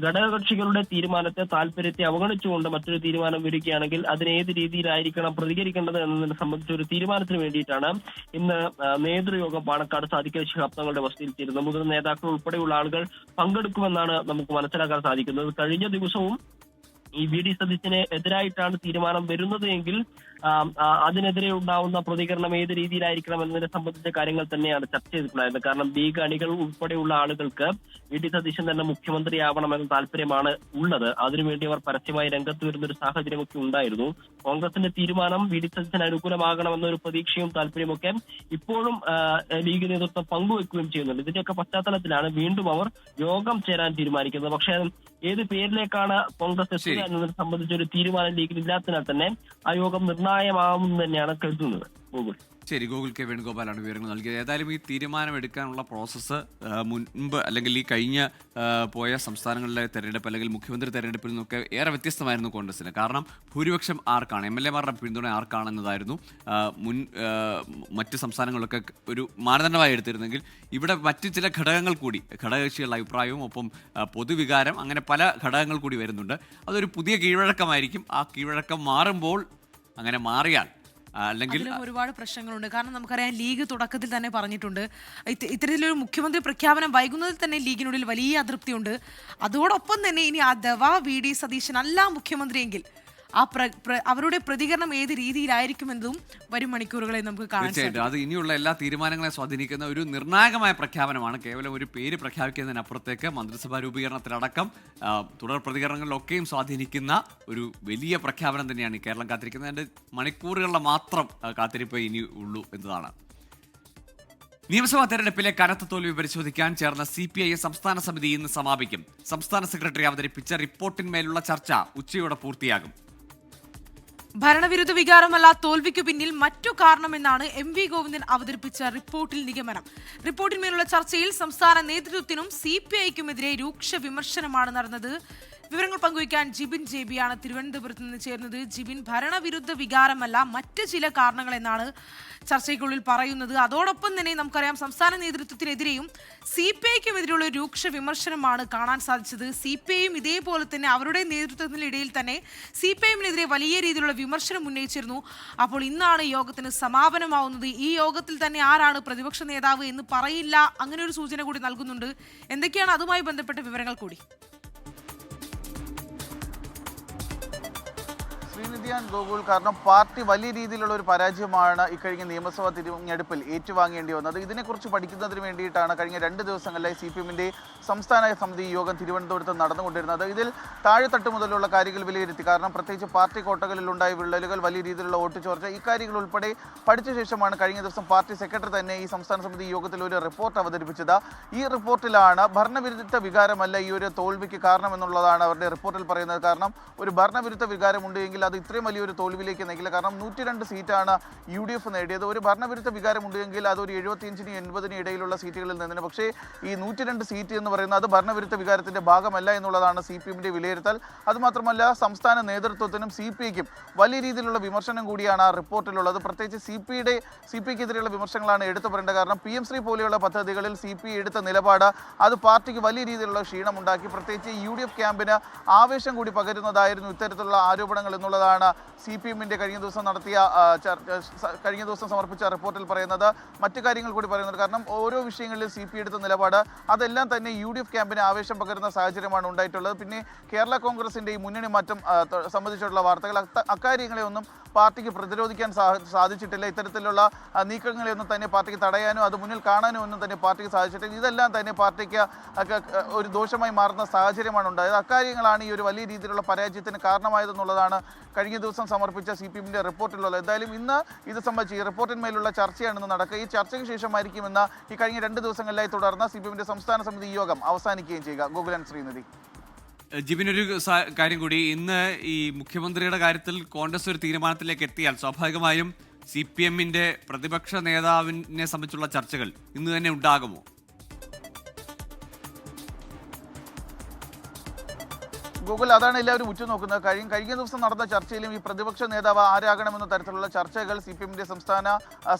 ഘടകകക്ഷികളുടെ തീരുമാനത്തെ, താല്പര്യത്തെ അവഗണിച്ചുകൊണ്ട് മറ്റൊരു തീരുമാനം വരികയാണെങ്കിൽ അതിന് ഏത് രീതിയിലായിരിക്കണം പ്രതികരിക്കേണ്ടത് എന്നതിനെ സംബന്ധിച്ച ഒരു തീരുമാനത്തിന് വേണ്ടിയിട്ടാണ് ഇന്ന് നേതൃയോഗം പാണക്കാട് സാദിഖ് അലി ശിഹാബ് തങ്ങളുടെ വസതിയിൽ ചേരുന്നത്. മുതിർന്ന നേതാക്കൾ ഉൾപ്പെടെയുള്ള ആളുകൾ പങ്കെടുക്കുമെന്നാണ് നമുക്ക് മനസ്സിലാക്കാൻ സാധിക്കുന്നത്. കഴിഞ്ഞ ദിവസവും ഈ വി ഡി സതീശന് എതിരായിട്ടാണ് തീരുമാനം വരുന്നത് എങ്കിൽ അതിനെതിരെ ഉണ്ടാവുന്ന പ്രതികരണം ഏത് രീതിയിലായിരിക്കണം എന്നതിനെ സംബന്ധിച്ച കാര്യങ്ങൾ തന്നെയാണ് ചർച്ച ചെയ്തിട്ടുണ്ടായത്. കാരണം ലീഗ് അണികൾ ഉൾപ്പെടെയുള്ള ആളുകൾക്ക് വി ഡി സതീശൻ തന്നെ മുഖ്യമന്ത്രിയാവണമെന്ന താല്പര്യമാണ് ഉള്ളത്. അതിനുവേണ്ടി അവർ പരസ്യമായി രംഗത്ത് വരുന്ന ഒരു സാഹചര്യമൊക്കെ ഉണ്ടായിരുന്നു. കോൺഗ്രസിന്റെ തീരുമാനം വി ഡി സതീശന് അനുകൂലമാകണമെന്നൊരു പ്രതീക്ഷയും താല്പര്യമൊക്കെ ഇപ്പോഴും ലീഗ് നേതൃത്വം പങ്കുവെക്കുകയും ചെയ്യുന്നുണ്ട്. ഇതിന്റെയൊക്കെ പശ്ചാത്തലത്തിലാണ് വീണ്ടും അവർ യോഗം ചേരാൻ തീരുമാനിക്കുന്നത്. പക്ഷേ ഏത് പേരിലേക്കാണ് കോൺഗ്രസ് എത്തുക എന്നതിനെ സംബന്ധിച്ച ഒരു തീരുമാനം ലീഗിൽ ഇല്ലാത്തതിനാൽ തന്നെ ആ യോഗം നിർണായകമാവുമെന്ന് തന്നെയാണ് കരുതുന്നത്. ശരി, ഗോകുൽ കെ വേണുഗോപാലാണ് വിവരങ്ങൾ നൽകിയത്. ഏതായാലും ഈ തീരുമാനം എടുക്കാനുള്ള പ്രോസസ്സ് മുൻപ് അല്ലെങ്കിൽ ഈ കഴിഞ്ഞ പോയ സംസ്ഥാനങ്ങളിലെ തെരഞ്ഞെടുപ്പ് അല്ലെങ്കിൽ മുഖ്യമന്ത്രി തെരഞ്ഞെടുപ്പിൽ നിന്നൊക്കെ ഏറെ വ്യത്യസ്തമായിരുന്നു കോൺഗ്രസിന്. കാരണം ഭൂരിപക്ഷം ആർക്കാണ്, MLA-മാരുടെ പിന്തുണ ആർക്കാണെന്നതായിരുന്നു മറ്റ് സംസ്ഥാനങ്ങളിലൊക്കെ ഒരു മാനദണ്ഡമായി എടുത്തിരുന്നെങ്കിൽ ഇവിടെ മറ്റ് ചില ഘടകങ്ങൾ കൂടി, ഘടകകക്ഷികളുടെ അഭിപ്രായവും ഒപ്പം പൊതുവികാരം, അങ്ങനെ പല ഘടകങ്ങൾ കൂടി വരുന്നുണ്ട്. അതൊരു പുതിയ കീഴ്വഴക്കമായിരിക്കും. ആ കീഴ്വഴക്കം മാറുമ്പോൾ, അങ്ങനെ മാറിയാൽ അല്ലെങ്കിൽ ഒരുപാട് പ്രശ്നങ്ങളുണ്ട്. കാരണം നമുക്കറിയാം, ലീഗ് തുടക്കത്തിൽ തന്നെ പറഞ്ഞിട്ടുണ്ട് ഇത്തരത്തിലൊരു മുഖ്യമന്ത്രി പ്രഖ്യാപനം വൈകുന്നതിൽ തന്നെ ലീഗിനുള്ളിൽ വലിയ അതൃപ്തിയുണ്ട്. അതോടൊപ്പം തന്നെ ഇനി അഥവാ വി ഡി സതീശൻ അല്ല മുഖ്യമന്ത്രിയെങ്കിൽ അവരുടെ പ്രതികരണം ഏത് രീതിയിലായിരിക്കുമെന്നതും വരും മണിക്കൂറുകളെ നമുക്ക് കാണാൻ തീർച്ചയായിട്ടും അത് ഇനിയുള്ള എല്ലാ തീരുമാനങ്ങളെ സ്വാധീനിക്കുന്ന ഒരു നിർണായകമായ പ്രഖ്യാപനമാണ്. കേവലം ഒരു പേര് പ്രഖ്യാപിക്കുന്നതിനപ്പുറത്തേക്ക് മന്ത്രിസഭാ രൂപീകരണത്തിലടക്കം തുടർ പ്രതികരണങ്ങളിലൊക്കെയും സ്വാധീനിക്കുന്ന ഒരു വലിയ പ്രഖ്യാപനം തന്നെയാണ് ഈ കേരളം കാത്തിരിക്കുന്നത്. അതിൻ്റെ മണിക്കൂറുകളുടെ മാത്രം കാത്തിരിപ്പ് ഇനി ഉള്ളൂ എന്നതാണ്. നിയമസഭാ തെരഞ്ഞെടുപ്പിലെ കനത്ത തോൽവി പരിശോധിക്കാൻ ചേർന്ന CPI സംസ്ഥാന സമിതി ഇന്ന് സമാപിക്കും. സംസ്ഥാന സെക്രട്ടറി അവതരിപ്പിച്ച റിപ്പോർട്ടിന്മേലുള്ള ചർച്ച ഉച്ചയോടെ പൂർത്തിയാകും. ഭരണവിരുദ്ധ വികാരമല്ല തോൽവിക്കു പിന്നിൽ മറ്റു കാരണമെന്നാണ് MV ഗോവിന്ദൻ അവതരിപ്പിച്ച റിപ്പോർട്ടിൽ നിഗമനം. റിപ്പോർട്ടിന്മേലുള്ള ചർച്ചയിൽ സംസ്ഥാന നേതൃത്വത്തിനും CPIക്കുമെതിരെ രൂക്ഷ വിമർശനമാണ് നടന്നത്. വിവരങ്ങൾ പങ്കുവയ്ക്കാൻ ജിബിൻ JB ആണ് തിരുവനന്തപുരത്ത് നിന്ന് ചേർന്നത്. ജിബിൻ, ഭരണവിരുദ്ധ വികാരമല്ല മറ്റ് ചില കാരണങ്ങളെന്നാണ് ചർച്ചയ്ക്കുള്ളിൽ പറയുന്നത്. അതോടൊപ്പം തന്നെ നമുക്കറിയാം, സംസ്ഥാന നേതൃത്വത്തിനെതിരെയും CPIക്കുമെതിരെയുള്ള രൂക്ഷ വിമർശനമാണ് കാണാൻ സാധിച്ചത്. CPIയും ഇതേപോലെ തന്നെ അവരുടെ നേതൃത്വത്തിനിടയിൽ തന്നെ CPIഎമ്മിനെതിരെ വലിയ രീതിയിലുള്ള വിമർശനം ഉന്നയിച്ചിരുന്നു. അപ്പോൾ ഇന്നാണ് യോഗത്തിന് സമാപനമാവുന്നത്. ഈ യോഗത്തിൽ തന്നെ ആരാണ് പ്രതിപക്ഷ നേതാവ് എന്ന് പറയില്ല, അങ്ങനെ ഒരു സൂചന കൂടി നൽകുന്നുണ്ട്. എന്തൊക്കെയാണ് അതുമായി ബന്ധപ്പെട്ട വിവരങ്ങൾ കൂടി? ശ്രീനിധിയാൻ ഗോകുൽ, കാരണം പാർട്ടി വലിയ രീതിയിലുള്ള ഒരു പരാജയമാണ് ഇക്കഴിഞ്ഞ നിയമസഭാ തിരഞ്ഞെടുപ്പിൽ ഏറ്റുവാങ്ങേണ്ടി വന്നത്. ഇതിനെക്കുറിച്ച് പഠിക്കുന്നതിന് വേണ്ടിയിട്ടാണ് കഴിഞ്ഞ 2 ദിവസങ്ങളിലായി CPM-ന്റെ സംസ്ഥാന സമിതി യോഗം തിരുവനന്തപുരത്ത് നടന്നുകൊണ്ടിരുന്നത്. ഇതിൽ താഴെത്തട്ട് മുതലുള്ള കാര്യങ്ങൾ വിലയിരുത്തി. കാരണം പ്രത്യേകിച്ച് പാർട്ടി കോട്ടകളിലുണ്ടായ വിള്ളലുകൾ, വലിയ രീതിയിലുള്ള വോട്ട് ചോർച്ച, ഇക്കാര്യങ്ങൾ ഉൾപ്പെടെ പഠിച്ച ശേഷമാണ് കഴിഞ്ഞ ദിവസം പാർട്ടി സെക്രട്ടറി തന്നെ ഈ സംസ്ഥാന സമിതി യോഗത്തിൽ ഒരു റിപ്പോർട്ട് അവതരിപ്പിച്ചത്. ഈ റിപ്പോർട്ടിലാണ് ഭരണവിരുദ്ധ വികാരമല്ല ഈ ഒരു തോൽവിക്ക് കാരണമെന്നുള്ളതാണ് അവരുടെ റിപ്പോർട്ടിൽ പറയുന്നത്. കാരണം ഒരു ഭരണവിരുദ്ധ വികാരമുണ്ട് എങ്കിൽ അത് ഇത്രയും വലിയൊരു തോൽവിയിലേക്ക് നയിക്കില്ല. കാരണം 102 സീറ്റാണ് UDF നേടിയത്. ഒരു ഭരണവിരുദ്ധ വികാരമുണ്ടെങ്കിൽ അതൊരു 75-നും 80-നും ഇടയിലുള്ള സീറ്റുകളിൽ നിന്നിന്. പക്ഷേ ഈ 102 സീറ്റ് എന്ന് പറയുന്നത് അത് ഭരണവിരുദ്ധ വികാരത്തിന്റെ ഭാഗമല്ല എന്നുള്ളതാണ് CPM-ന്റെ വിലയിരുത്തൽ. അതുമാത്രമല്ല സംസ്ഥാന നേതൃത്വത്തിനും CPI-ക്കും വലിയ രീതിയിലുള്ള വിമർശനം കൂടിയാണ് ആ റിപ്പോർട്ടിലുള്ളത്. പ്രത്യേകിച്ച് CPI-ക്കെതിരെയുള്ള വിമർശനങ്ങളാണ് എടുത്തു പറയേണ്ടത്. കാരണം PM ശ്രീ പോലെയുള്ള പദ്ധതികളിൽ CPI എടുത്ത നിലപാട് അത് പാർട്ടിക്ക് വലിയ രീതിയിലുള്ള ക്ഷീണമുണ്ടാക്കി. പ്രത്യേകിച്ച് UDF ക്യാമ്പിന് ആവേശം കൂടി പകരുന്നതായിരുന്നു ഇത്തരത്തിലുള്ള ആരോപണങ്ങൾ എന്നുള്ളതാണ് CPM-ന്റെ കഴിഞ്ഞ ദിവസം സമർപ്പിച്ച റിപ്പോർട്ടിൽ പറയുന്നത്. മറ്റു കാര്യങ്ങൾ കൂടി പറയുന്നത്. കാരണം ഓരോ വിഷയങ്ങളിലും CPI എടുത്ത നിലപാട് അതെല്ലാം തന്നെ UDF ക്യാമ്പിന് ആവേശം പകരുന്ന സാഹചര്യമാണ് ഉണ്ടായിട്ടുള്ളത്. പിന്നെ കേരള കോൺഗ്രസിന്റെ ഈ മുന്നണി മാറ്റം സംബന്ധിച്ചിട്ടുള്ള വാർത്തകൾ, അക്കാര്യങ്ങളെ ഒന്നും പാർട്ടിക്ക് പ്രതിരോധിക്കാൻ സാധിച്ചിട്ടില്ല. ഇത്തരത്തിലുള്ള നീക്കങ്ങളെയൊന്നും തന്നെ പാർട്ടിക്ക് തടയാനോ അത് മുന്നിൽ കാണാനോ ഒന്നും തന്നെ പാർട്ടിക്ക് സാധിച്ചിട്ടില്ല. ഇതെല്ലാം തന്നെ പാർട്ടിക്ക് ഒരു ദോഷമായി മാറുന്ന സാഹചര്യമാണ് ഉണ്ടായത്. അക്കാര്യങ്ങളാണ് ഈ ഒരു വലിയ രീതിയിലുള്ള പരാജയത്തിന് കാരണമായതെന്നുള്ളതാണ് കഴിഞ്ഞ ദിവസം സമർപ്പിച്ച CPM-ന്റെ റിപ്പോർട്ടിലുള്ളത്. എന്തായാലും ഇന്ന് ഇത് സംബന്ധിച്ച് ഈ റിപ്പോർട്ടിന്മേലുള്ള ചർച്ചയാണ് ഇന്ന് നടക്കുക. ഈ ചർച്ചയ്ക്ക് ശേഷമായിരിക്കും ഇന്ന് ഈ കഴിഞ്ഞ 2 ദിവസങ്ങളിലായി തുടർന്ന CPM-ന്റെ സംസ്ഥാന സമിതി യോഗം അവസാനിക്കുകയും ചെയ്യുക. ഗോകുലൻ ശ്രീനിധി. ജിബിനൊരു കാര്യം കൂടി, ഇന്ന് ഈ മുഖ്യമന്ത്രിയുടെ കാര്യത്തിൽ കോൺഗ്രസ് ഒരു തീരുമാനത്തിലേക്ക് എത്തിയാൽ സ്വാഭാവികമായും CPM-ന്റെ പ്രതിപക്ഷ നേതാവിനെ സംബന്ധിച്ചുള്ള ചർച്ചകൾ ഇന്ന് തന്നെ ഉണ്ടാകുമോ? ഗൂഗിൾ അതാണ് എല്ലാവരും ഉറ്റുനോക്കുന്നത്. കഴിഞ്ഞ ദിവസം നടന്ന ചർച്ചയിലും ഈ പ്രതിപക്ഷ നേതാവ് ആരാകണമെന്ന തരത്തിലുള്ള ചർച്ചകൾ CPM-ന്റെ സംസ്ഥാന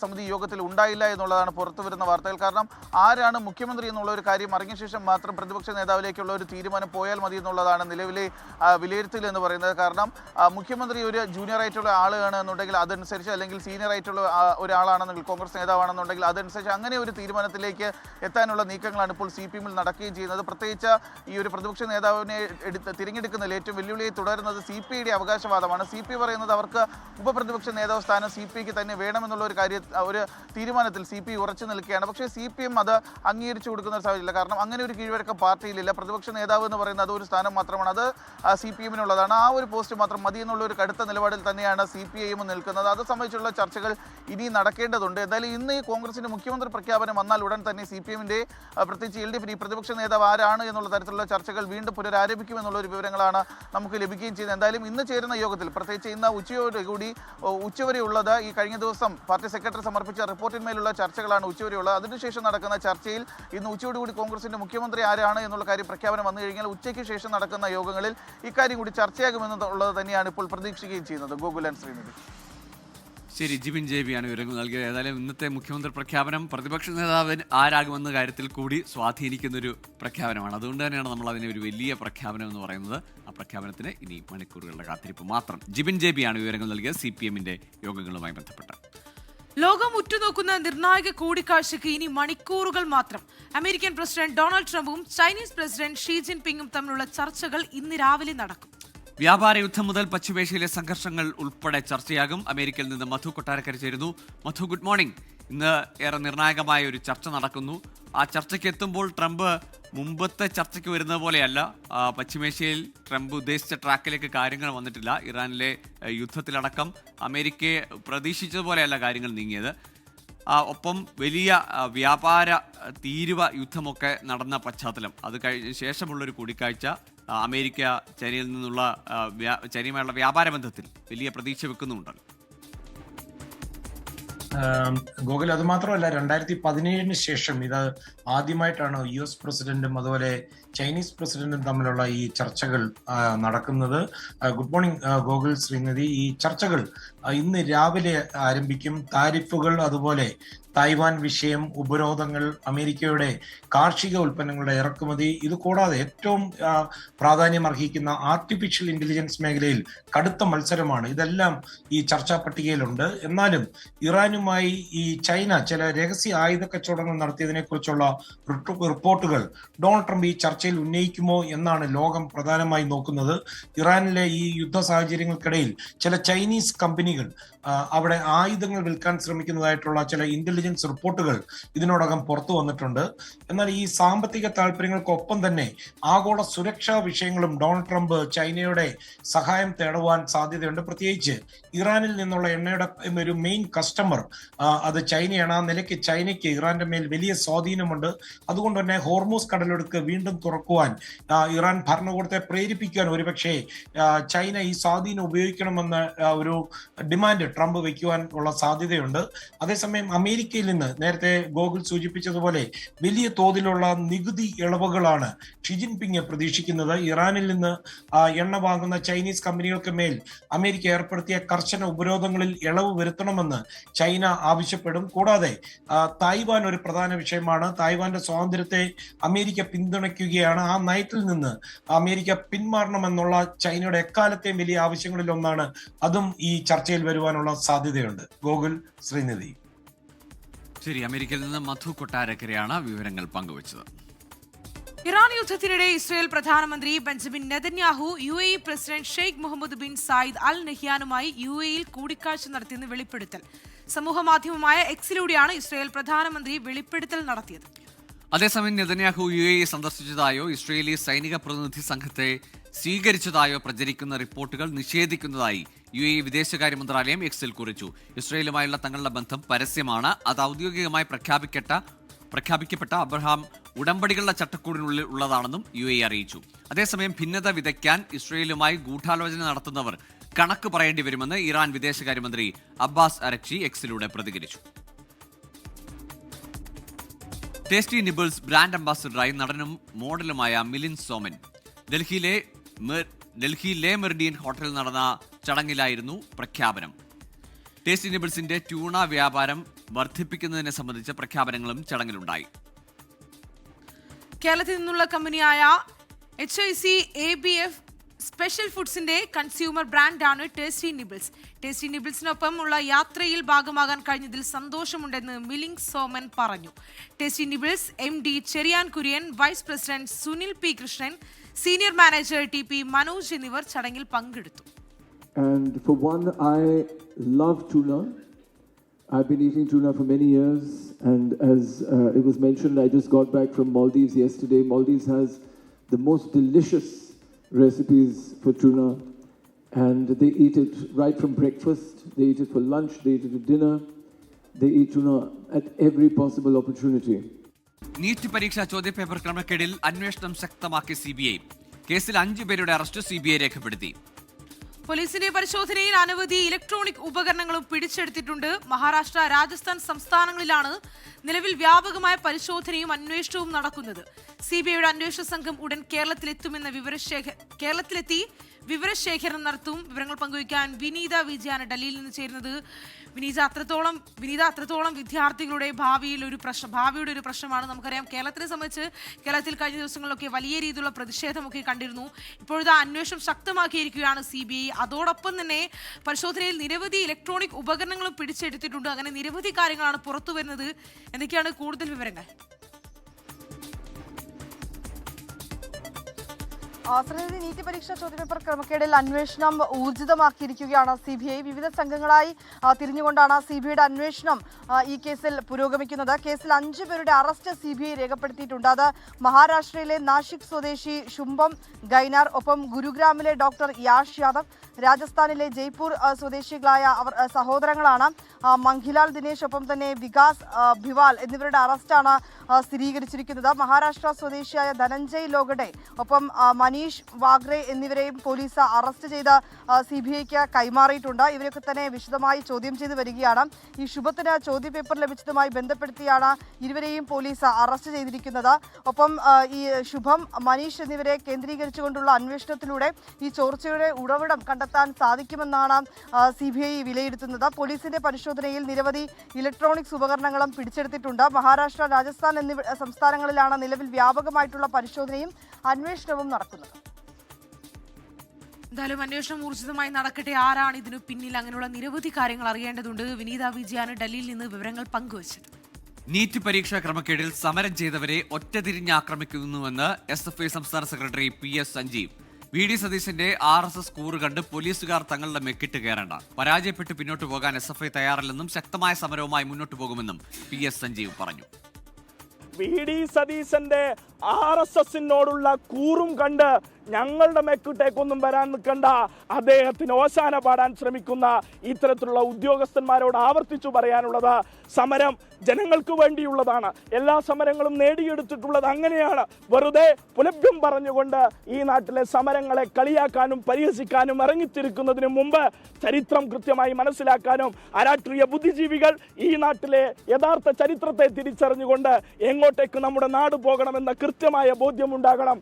സമിതി യോഗത്തിൽ ഉണ്ടായില്ല എന്നുള്ളതാണ് പുറത്തു വരുന്ന വാർത്തകൾ. കാരണം ആരാണ് മുഖ്യമന്ത്രി എന്നുള്ള ഒരു കാര്യം അറിഞ്ഞ ശേഷം മാത്രം പ്രതിപക്ഷ നേതാവിലേക്കുള്ള ഒരു തീരുമാനം പോയാൽ മതി എന്നുള്ളതാണ് നിലവിലെ വിലയിരുത്തൽ എന്ന് പറയുന്നത്. കാരണം മുഖ്യമന്ത്രി ഒരു ജൂനിയർ ആയിട്ടുള്ള ആളാണ് എന്നുണ്ടെങ്കിൽ അതനുസരിച്ച്, അല്ലെങ്കിൽ സീനിയർ ആയിട്ടുള്ള ഒരാളാണെന്നുണ്ടെങ്കിൽ കോൺഗ്രസ് നേതാവാണെന്നുണ്ടെങ്കിൽ അതനുസരിച്ച് അങ്ങനെ ഒരു തീരുമാനത്തിലേക്ക് എത്താനുള്ള നീക്കങ്ങളാണ് ഇപ്പോൾ CPM-ൽ നടക്കുകയും ചെയ്യുന്നത്. പ്രത്യേകിച്ച് ഈ ഒരു പ്രതിപക്ഷ നേതാവിനെ തിരഞ്ഞെടുക്കുന്നതിൽ ഏറ്റവും വെല്ലുവിളിയായി തുടരുന്നത് CPI-യുടെ അവകാശവാദമാണ്. CPI പറയുന്നത് അവർക്ക് ഉപപ്രതിപക്ഷ നേതാവ് സ്ഥാനം CPI-ക്ക് തന്നെ വേണമെന്നുള്ള ഒരു തീരുമാനത്തിൽ CPI ഉറച്ചു നിൽക്കുകയാണ്. പക്ഷേ CPM അത് അംഗീകരിച്ചു കൊടുക്കുന്ന ഒരു സാഹചര്യമില്ല. കാരണം അങ്ങനെ ഒരു കീഴ്വഴക്കം പാർട്ടിയിലില്ല. പ്രതിപക്ഷ നേതാവ് എന്ന് പറയുന്നത് അതൊരു സ്ഥാനം മാത്രമാണ്, അത് CPM-നുള്ളതാണ്. ആ ഒരു പോസ്റ്റ് മാത്രം മതി എന്നുള്ള ഒരു കടുത്ത നിലപാടിൽ തന്നെയാണ് CPI-യും നിൽക്കുന്നത്. അത് സംബന്ധിച്ചുള്ള ചർച്ചകൾ ഇനി നടക്കേണ്ടതുണ്ട്. എന്തായാലും ഇന്ന് ഈ കോൺഗ്രസിന്റെ മുഖ്യമന്ത്രി പ്രഖ്യാപനം വന്നാൽ ഉടൻ തന്നെ CPM-ന്റെ പ്രത്യേകിച്ച് LDF ഈ പ്രതിപക്ഷ നേതാവ് ആരാണ് എന്നുള്ള തരത്തിലുള്ള ചർച്ചകൾ വീണ്ടും പുനരാരംഭിക്കുമെന്നുള്ള ഒരു വിവരങ്ങളാണ് നമുക്ക് ലഭിക്കുകയും ചെയ്യുന്നത്. എന്തായാലും ഇന്ന് ചേരുന്ന യോഗത്തിൽ, പ്രത്യേകിച്ച് ഇന്ന് ഉച്ചവരെയുള്ളത് ഈ കഴിഞ്ഞ ദിവസം പാർട്ടി സെക്രട്ടറി സമർപ്പിച്ച റിപ്പോർട്ടിന്മേലുള്ള ചർച്ചകളാണ് ഉച്ചവരെയുള്ളത്. അതിനുശേഷം നടക്കുന്ന ചർച്ചയിൽ ഇന്ന് ഉച്ചയോടുകൂടി കോൺഗ്രസിന്റെ മുഖ്യമന്ത്രി ആരാണ് എന്നുള്ള കാര്യം പ്രഖ്യാപനം വന്നു കഴിഞ്ഞാൽ ഉച്ചയ്ക്ക് ശേഷം നടക്കുന്ന യോഗങ്ങളിൽ ഇക്കാര്യം കൂടി ചർച്ചയാകുമെന്നുള്ളത് തന്നെയാണ് ഇപ്പോൾ പ്രതീക്ഷിക്കുകയും ചെയ്യുന്നത്. ഗോകുലൻ ശ്രീനിധി. ശരി, ജിബിൻ JB-യാണ് വിവരങ്ങൾ നൽകിയത്. ഏതായാലും ഇന്നത്തെ മുഖ്യമന്ത്രി പ്രഖ്യാപനം പ്രതിപക്ഷ നേതാവിന് ആരാകുമെന്ന കാര്യത്തിൽ കൂടി സ്വാധീനിക്കുന്നൊരു പ്രഖ്യാപനമാണ്. അതുകൊണ്ട് തന്നെയാണ് നമ്മൾ അതിനെ ഒരു വലിയ പ്രഖ്യാപനം എന്ന് പറയുന്നത്. ആ പ്രഖ്യാപനത്തിന് ഇനി മണിക്കൂറുകളുടെ കാത്തിരിപ്പ് മാത്രം. ജിബിൻ JB-യാണ് വിവരങ്ങൾ നൽകിയത് CPM-ന്റെ യോഗങ്ങളുമായി ബന്ധപ്പെട്ട്. ലോകം ഉറ്റുനോക്കുന്ന നിർണായക കൂടിക്കാഴ്ചയ്ക്ക് ഇനി മണിക്കൂറുകൾ മാത്രം. അമേരിക്കൻ പ്രസിഡന്റ് ഡൊണാൾഡ് ട്രംപും ചൈനീസ് പ്രസിഡന്റ് ഷീ ജിൻപിങ്ങും തമ്മിലുള്ള ചർച്ചകൾ ഇന്ന് രാവിലെ നടക്കും. വ്യാപാര യുദ്ധം മുതൽ പശ്ചിമേഷ്യയിലെ സംഘർഷങ്ങൾ ഉൾപ്പെടെ ചർച്ചയാകും. അമേരിക്കയിൽ നിന്ന് മധു കൊട്ടാരക്കര ചേരുന്നു. മധു, ഗുഡ് മോർണിംഗ്. ഇന്ന് ഏറെ നിർണായകമായ ഒരു ചർച്ച നടക്കുന്നു. ആ ചർച്ചയ്ക്ക് എത്തുമ്പോൾ ട്രംപ് മുമ്പത്തെ ചർച്ചയ്ക്ക് വരുന്നത് പോലെയല്ല. പശ്ചിമേഷ്യയിൽ ട്രംപ് ഉദ്ദേശിച്ച ട്രാക്കിലേക്ക് കാര്യങ്ങൾ വന്നിട്ടില്ല. ഇറാനിലെ യുദ്ധത്തിലടക്കം അമേരിക്കയെ പ്രതീക്ഷിച്ചതുപോലെയല്ല കാര്യങ്ങൾ നീങ്ങിയത്. ഒപ്പം വലിയ വ്യാപാര തീരുവ യുദ്ധമൊക്കെ നടന്ന പശ്ചാത്തലം, അത് കഴിഞ്ഞ ശേഷമുള്ളൊരു കൂടിക്കാഴ്ച അമേരിക്ക ചൈനയിൽ നിന്നുള്ള ചൈനയുമായുള്ള വ്യാപാര ബന്ധത്തിൽ വലിയ പ്രതീക്ഷ വെക്കുന്നുണ്ടല്ലോ. ഗോകുൽ, അത് മാത്രമല്ല 2017 ശേഷം ഇത് ആദ്യമായിട്ടാണ് US പ്രസിഡന്റും അതുപോലെ ചൈനീസ് പ്രസിഡന്റും തമ്മിലുള്ള ഈ ചർച്ചകൾ നടക്കുന്നത്. Good morning Gokul, Srinidhi. ഈ ചർച്ചകൾ ഇന്ന് രാവിലെ ആരംഭിക്കും. താരിഫുകൾ, അതുപോലെ തായ്വാൻ വിഷയം, ഉപരോധങ്ങൾ, അമേരിക്കയുടെ കാർഷിക ഉൽപ്പന്നങ്ങളുടെ ഇറക്കുമതി, ഇത് കൂടാതെ ഏറ്റവും പ്രാധാന്യം അർഹിക്കുന്ന ആർട്ടിഫിഷ്യൽ ഇന്റലിജൻസ് മേഖലയിൽ കടുത്ത മത്സരമാണ്. ഇതെല്ലാം ഈ ചർച്ചാ പട്ടികയിലുണ്ട്. എന്നാലും ഇറാനുമായി ഈ ചൈന ചില രഹസ്യ ആയുധ കച്ചവടങ്ങൾ നടത്തിയതിനെ കുറിച്ചുള്ള റിപ്പോർട്ടുകൾ ഡൊണാൾഡ് ട്രംപ് ഈ ചർച്ചയിൽ ചർച്ചയിൽ ഉന്നയിക്കുമോ എന്നാണ് ലോകം പ്രധാനമായി നോക്കുന്നത്. ഇറാനിലെ ഈ യുദ്ധ സാഹചര്യങ്ങൾക്കിടയിൽ ചില ചൈനീസ് കമ്പനികൾ അവിടെ ആയുധങ്ങൾ വിൽക്കാൻ ശ്രമിക്കുന്നതായിട്ടുള്ള ചില ഇന്റലിജൻസ് റിപ്പോർട്ടുകൾ ഇതിനോടകം പുറത്തു വന്നിട്ടുണ്ട്. എന്നാൽ ഈ സാമ്പത്തിക താല്പര്യങ്ങൾക്കൊപ്പം തന്നെ ആഗോള സുരക്ഷാ വിഷയങ്ങളും ഡൊണാൾഡ് ട്രംപ് ചൈനയുടെ സഹായം തേടുവാൻ സാധ്യതയുണ്ട്. പ്രത്യേകിച്ച് ഇറാനിൽ നിന്നുള്ള എണ്ണയുടെ ഒരു മെയിൻ കസ്റ്റമർ അത് ചൈനയാണ്. ആ നിലയ്ക്ക് ചൈനയ്ക്ക് ഇറാന്റെ മേൽ വലിയ സ്വാധീനമുണ്ട്. അതുകൊണ്ട് തന്നെ ഹോർമൂസ് കടലിടുക്ക് വീണ്ടും തുറക്കുവാൻ ഇറാൻ ഭരണകൂടത്തെ പ്രേരിപ്പിക്കാൻ ഒരുപക്ഷെ ചൈന ഈ സ്വാധീനം ഉപയോഗിക്കണമെന്ന് ഒരു ഡിമാൻഡ് ട്രംപ് വയ്ക്കുവാൻ ഉള്ള സാധ്യതയുണ്ട്. അതേസമയം അമേരിക്കയിൽ നിന്ന് നേരത്തെ ഗോകുൽ സൂചിപ്പിച്ചതുപോലെ വലിയ തോതിലുള്ള നികുതി ഇളവുകളാണ് ഷി ജിൻപിങ് പ്രതീക്ഷിക്കുന്നത്. ഇറാനിൽ നിന്ന് എണ്ണ വാങ്ങുന്ന ചൈനീസ് കമ്പനികൾക്ക് മേൽ അമേരിക്ക ഏർപ്പെടുത്തിയ കർശന ഉപരോധങ്ങളിൽ ഇളവ് വരുത്തണമെന്ന് ചൈന ആവശ്യപ്പെടും. കൂടാതെ തായ്വാൻ ഒരു പ്രധാന വിഷയമാണ്. തായ്വാന്റെ സ്വാതന്ത്ര്യത്തെ അമേരിക്ക പിന്തുണയ്ക്കുകയാണ്. ആ നയത്തിൽ നിന്ന് അമേരിക്ക പിന്മാറണമെന്നുള്ള ചൈനയുടെ എക്കാലത്തെയും വലിയ ആവശ്യങ്ങളിൽ ഒന്നാണ്. അതും ഈ ചർച്ചയിൽ വരുവാനുള്ള സാധ്യതയുണ്ട്. ഗോകുൽ, ശ്രീനിധി. ശരി, അമേരിക്കയിൽ നിന്ന് മധു കൊട്ടാരക്കരയാണ് വിവരങ്ങൾ പങ്കുവച്ചത്. ഇറാൻ യുദ്ധത്തിനിടെ ഇസ്രായേൽ പ്രധാനമന്ത്രി Benjamin Netanyahu UAE president Sheikh Mohammed bin Zayed Al നഹ്യാനുമായി UAEയിൽ കൂടിക്കാഴ്ച നടത്തിയെന്ന് വെളിപ്പെടുത്തൽ. സമൂഹ മാധ്യമമായ എക്സിലൂടെയാണ് ഇസ്രായേൽ പ്രധാനമന്ത്രി വെളിപ്പെടുത്തൽ നടത്തിയത്. അതേസമയം നെതന്യാഹു UAE സന്ദർശിച്ചതായോ ഇസ്രയേലി സൈനിക പ്രതിനിധി സംഘത്തെ സ്വീകരിച്ചതായോ പ്രചരിക്കുന്ന റിപ്പോർട്ടുകൾ നിഷേധിക്കുന്നതായി UAE വിദേശകാര്യ മന്ത്രാലയം എക്സിൽ കുറിച്ചു. ഇസ്രയേലുമായുള്ള തങ്ങളുടെ ബന്ധം പരസ്യമാണ്. അത് ഔദ്യോഗികമായി പ്രഖ്യാപിക്കപ്പെട്ട അബ്രഹാം ഉടമ്പടികളുടെ ചട്ടക്കൂടിനുള്ളിൽ ഉള്ളതാണെന്നും UAE അറിയിച്ചു. അതേസമയം ഭിന്നത വിതയ്ക്കാൻ ഇസ്രയേലുമായി ഗൂഢാലോചന നടത്തുന്നവർ കണക്ക് പറയേണ്ടി വരുമെന്ന് ഇറാൻ വിദേശകാര്യമന്ത്രി അബ്ബാസ് അരക്ചി എക്സിലൂടെ പ്രതികരിച്ചു. ടേസ്റ്റി നിബിൾസ് ബ്രാൻഡ് അംബാസിഡറായി നടനും മോഡലുമായ മിലിന്ദ് സോമൻ ഡൽഹി ലേ മെറിഡിയൻ ഹോട്ടലിൽ നടന്ന ചടങ്ങിലായിരുന്നു പ്രഖ്യാപനം. ടേസ്റ്റി നിബിൾസിന്റെ ട്യൂണ വ്യാപാരം വർദ്ധിപ്പിക്കുന്നതിനെ സംബന്ധിച്ച പ്രഖ്യാപനങ്ങളും ചടങ്ങിലുണ്ടായി. കേരളത്തിൽ നിന്നുള്ള കമ്പനിയായ HIC ABF സ്പെഷ്യൽ ഫുഡ്സിന്റെ കൺസ്യൂമർ ബ്രാൻഡാണ് ടേസ്റ്റി നിബിൾസ്. ടേസ്റ്റി നിബിൾസിനൊപ്പം ഉള്ള യാത്രയിൽ ഭാഗമാകാൻ കഴിഞ്ഞതിൽ സന്തോഷമുണ്ടെന്ന് മിലിന്ദ് സോമൻ പറഞ്ഞു. Tasty nibbles MD Cherian Kurian, vice president Sunil P. Krishnan, senior manager TP Manoj എന്നിവർ ചടങ്ങിൽ പങ്കെടുത്തു. And for one, I love tuna. I've been eating tuna for many years, and as it was mentioned, I just got back from Maldives yesterday. Maldives has the most delicious recipes for tuna, and they eat it right from breakfast, they eat it for lunch, they eat it for dinner, they eat tuna at every possible opportunity. NEET പരീക്ഷാ ചോദ്യപേപ്പർ ക്രമക്കേടിൽ അന്വേഷണം ശക്തമാക്കി CBI. കേസിൽ 5 പേരുടെ arrest CBI രേഖപ്പെടുത്തി. പോലീസിന്റെ പരിശോധനയിൽ അനവധി ഇലക്ട്രോണിക് ഉപകരണങ്ങളും പിടിച്ചെടുത്തിട്ടുണ്ട്. മഹാരാഷ്ട്ര, രാജസ്ഥാൻ സംസ്ഥാനങ്ങളിലാണ് നിലവിൽ വ്യാപകമായ പരിശോധനയും അന്വേഷണവും നടക്കുന്നത്. CBIയുടെ അന്വേഷണ സംഘം ഉടൻ കേരളത്തിലെത്തി വിവരശേഖരണം നടത്തും. വിവരങ്ങൾ പങ്കുവയ്ക്കാൻ വിനീത വിജയാണ് ഡൽഹിയിൽ നിന്ന് ചേരുന്നത്. വിനീത, അത്രത്തോളം വിദ്യാർത്ഥികളുടെ ഭാവിയുടെ ഒരു പ്രശ്നമാണ്. നമുക്കറിയാം, കേരളത്തിനെ സംബന്ധിച്ച് കേരളത്തിൽ കഴിഞ്ഞ ദിവസങ്ങളിലൊക്കെ വലിയ രീതിയിലുള്ള പ്രതിഷേധമൊക്കെ കണ്ടിരുന്നു. ഇപ്പോഴത്തെ അന്വേഷണം ശക്തമാക്കിയിരിക്കുകയാണ് CBI. അതോടൊപ്പം തന്നെ പരിശോധനയിൽ നിരവധി ഇലക്ട്രോണിക് ഉപകരണങ്ങളും പിടിച്ചെടുത്തിട്ടുണ്ട്. അങ്ങനെ നിരവധി കാര്യങ്ങളാണ് പുറത്തു വരുന്നത്. എന്തൊക്കെയാണ് കൂടുതൽ വിവരങ്ങൾ? ശ്രീനിധി, നീറ്റ് പരീക്ഷാ ചോദ്യപേപ്പർ ക്രമക്കേടിൽ അന്വേഷണം ഊർജിതമാക്കിയിരിക്കുകയാണ് CBI. വിവിധ സംഘങ്ങളായി തിരിഞ്ഞുകൊണ്ടാണ് CBIയുടെ അന്വേഷണം ഈ കേസിൽ പുരോഗമിക്കുന്നത്. കേസിൽ 5 പേരുടെ അറസ്റ്റ് CBI രേഖപ്പെടുത്തിയിട്ടുണ്ട്. അത് മഹാരാഷ്ട്രയിലെ നാഷിക് സ്വദേശി ശുംഭം ഗൈനാർ, ഒപ്പം ഗുരുഗ്രാമിലെ ഡോക്ടർ യാഷ് യാദവ്, രാജസ്ഥാനിലെ ജയ്പൂർ സ്വദേശികളായ അവർ സഹോദരങ്ങളാണ് മംഗിലാൽ ദിനേശ്, ഒപ്പം തന്നെ വികാസ് ഭിവാൽ എന്നിവരുടെ അറസ്റ്റാണ് സ്ഥിരീകരിച്ചിരിക്കുന്നത്. മഹാരാഷ്ട്ര സ്വദേശിയായ ധനഞ്ജയ് ലോഗഡെ, ഒപ്പം മനീഷ് വാഗ്രെ എന്നിവരെയും പോലീസ് അറസ്റ്റ് ചെയ്ത് CBIക്ക് കൈമാറിയിട്ടുണ്ട്. ഇവരൊക്കെ തന്നെ വിശദമായി ചോദ്യം ചെയ്ത് വരികയാണ്. ഈ ശുഭത്തിന് ചോദ്യപേപ്പർ ലഭിച്ചതുമായി ബന്ധപ്പെടുത്തിയാണ് ഇരുവരെയും പോലീസ് അറസ്റ്റ് ചെയ്തിരിക്കുന്നത്. ഒപ്പം ഈ ശുഭം, മനീഷ് എന്നിവരെ കേന്ദ്രീകരിച്ചുകൊണ്ടുള്ള അന്വേഷണത്തിലൂടെ ഈ ചോർച്ചയുടെ ഉറവിടം കണ്ടെത്താൻ സാധിക്കുമെന്നാണ് CBI വിലയിരുത്തുന്നത്. പോലീസിന്റെ പരിശോധനയിൽ നിരവധി ഇലക്ട്രോണിക്സ് ഉപകരണങ്ങളും പിടിച്ചെടുത്തിട്ടുണ്ട്. മഹാരാഷ്ട്ര, രാജസ്ഥാൻ എന്നീ സംസ്ഥാനങ്ങളിലാണ് നിലവിൽ വ്യാപകമായിട്ടുള്ള പരിശോധനയും അന്വേഷണവും നടക്കുന്നത്. എന്തായാലും അന്വേഷണം ഊർജിതമായി നടക്കട്ടെ. ആരാണ് ഇതിനു പിന്നിൽ? അങ്ങനെയുള്ള നിരവധി കാര്യങ്ങൾ അറിയേണ്ടതുണ്ട്. വിനീത വിജയാണ് ഡൽഹിയിൽ നിന്ന് വിവരങ്ങൾ പങ്കുവച്ചത്. നീറ്റ് പരീക്ഷാ ക്രമക്കേടിൽ സമരം ചെയ്തവരെ ഒറ്റതിരിഞ്ഞ് ആക്രമിക്കുന്നുവെന്ന് SFI സംസ്ഥാന സെക്രട്ടറി PS സഞ്ജീവ്. VD സതീശന്റെ RSS കൂറ് കണ്ട് പോലീസുകാർ തങ്ങളുടെ മെക്കിട്ട് കയറേണ്ട, പരാജയപ്പെട്ട് പിന്നോട്ട് പോകാൻ SFI തയ്യാറല്ലെന്നും ശക്തമായ സമരവുമായി മുന്നോട്ട് പോകുമെന്നും PS സഞ്ജീവ് പറഞ്ഞു. VD സതീശന്റെ RSSനോടുള്ള കൂറും കണ്ട് ഞങ്ങളുടെ മെക്കിട്ടേക്കൊന്നും വരാൻ നിൽക്കണ്ട. അദ്ദേഹത്തിന് ഓശാന പാടാൻ ശ്രമിക്കുന്ന ഇത്തരത്തിലുള്ള ഉദ്യോഗസ്ഥന്മാരോട് ആവർത്തിച്ചു പറയാനുള്ളത്, സമരം ജനങ്ങൾക്ക് വേണ്ടിയുള്ളതാണ്. എല്ലാ സമരങ്ങളും നേടിയെടുത്തിട്ടുള്ളത് അങ്ങനെയാണ്. വെറുതെ പുലഭ്യം പറഞ്ഞുകൊണ്ട് ഈ നാട്ടിലെ സമരങ്ങളെ കളിയാക്കാനും പരിഹസിക്കാനും ഇറങ്ങിത്തിരിക്കുന്നതിന് മുമ്പ് ചരിത്രം കൃത്യമായി മനസ്സിലാക്കാനും അരാഷ്ട്രീയ ബുദ്ധിജീവികൾ ഈ നാട്ടിലെ യഥാർത്ഥ ചരിത്രത്തെ തിരിച്ചറിഞ്ഞുകൊണ്ട് എങ്ങോട്ടേക്ക് നമ്മുടെ നാട് പോകണമെന്ന കൃത്യമായ ബോധ്യമുണ്ടാകണം.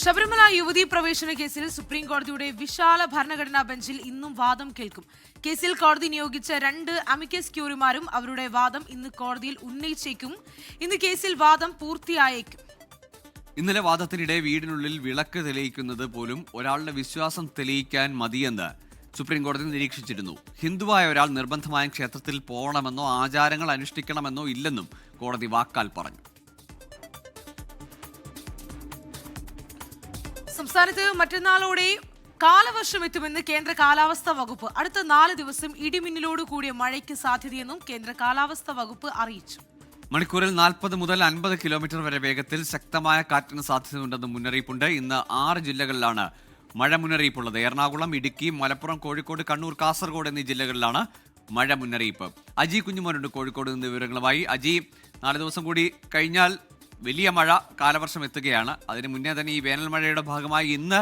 ശബരിമല യുവതീ പ്രവേശന കേസിൽ സുപ്രീം കോടതിയുടെ വിശാല ഭരണഘടനാ ബെഞ്ചിൽ ഇന്നും വാദം കേൾക്കും. കേസിൽ കോടതി നിയോഗിച്ച 2 അമിക്കസ് ക്യൂറിമാരും അവരുടെ വാദം ഇന്ന് കോടതിയിൽ ഉന്നയിച്ചേക്കും. ഇന്ന് കേസിൽ വാദം പൂർത്തിയായേക്കും. ഇന്നലെ വാദത്തിനിടെ വീടിനുള്ളിൽ വിളക്ക് തെളിയിക്കുന്നത് പോലും ഒരാളുടെ വിശ്വാസം തെളിയിക്കാൻ മതിയെന്ന് സുപ്രീം കോടതി നിരീക്ഷിച്ചിരുന്നു. ഹിന്ദുവായ ഒരാൾ നിർബന്ധമായും ക്ഷേത്രത്തിൽ പോകണമെന്നോ ആചാരങ്ങൾ അനുഷ്ഠിക്കണമെന്നോ ഇല്ലെന്നും കോടതി വാക്കാൽ പറഞ്ഞു. സംസ്ഥാനത്ത് മറ്റന്നാളോടെ കാലവർഷം എത്തുമെന്ന് കേന്ദ്ര കാലാവസ്ഥാ വകുപ്പ്. അടുത്ത 4 ദിവസം ഇടിമിന്നലോട് കൂടിയ മഴയ്ക്ക് സാധ്യതയെന്നും കേന്ദ്ര കാലാവസ്ഥാ വകുപ്പ് അറിയിച്ചു. മണിക്കൂറിൽ 40 മുതൽ 50 കിലോമീറ്റർ വരെ വേഗത്തിൽ ശക്തമായ കാറ്റിന് സാധ്യതയുണ്ടെന്ന് മുന്നറിയിപ്പുണ്ട്. ഇന്ന് 6 ജില്ലകളിലാണ് മഴ മുന്നറിയിപ്പുള്ളത്. എറണാകുളം, ഇടുക്കി, മലപ്പുറം, കോഴിക്കോട്, കണ്ണൂർ, കാസർഗോഡ് എന്നീ ജില്ലകളിലാണ് മഴ മുന്നറിയിപ്പ്. അജി കുഞ്ഞുമോനുണ്ട് കോഴിക്കോട് നിന്ന് വിവരങ്ങളുമായി. അജി, 4 ദിവസം കൂടി കഴിഞ്ഞാൽ വലിയ മഴ, കാലവർഷം എത്തുകയാണ്. അതിന് മുന്നേ തന്നെ ഈ വേനൽ മഴയുടെ ഭാഗമായി ഇന്ന്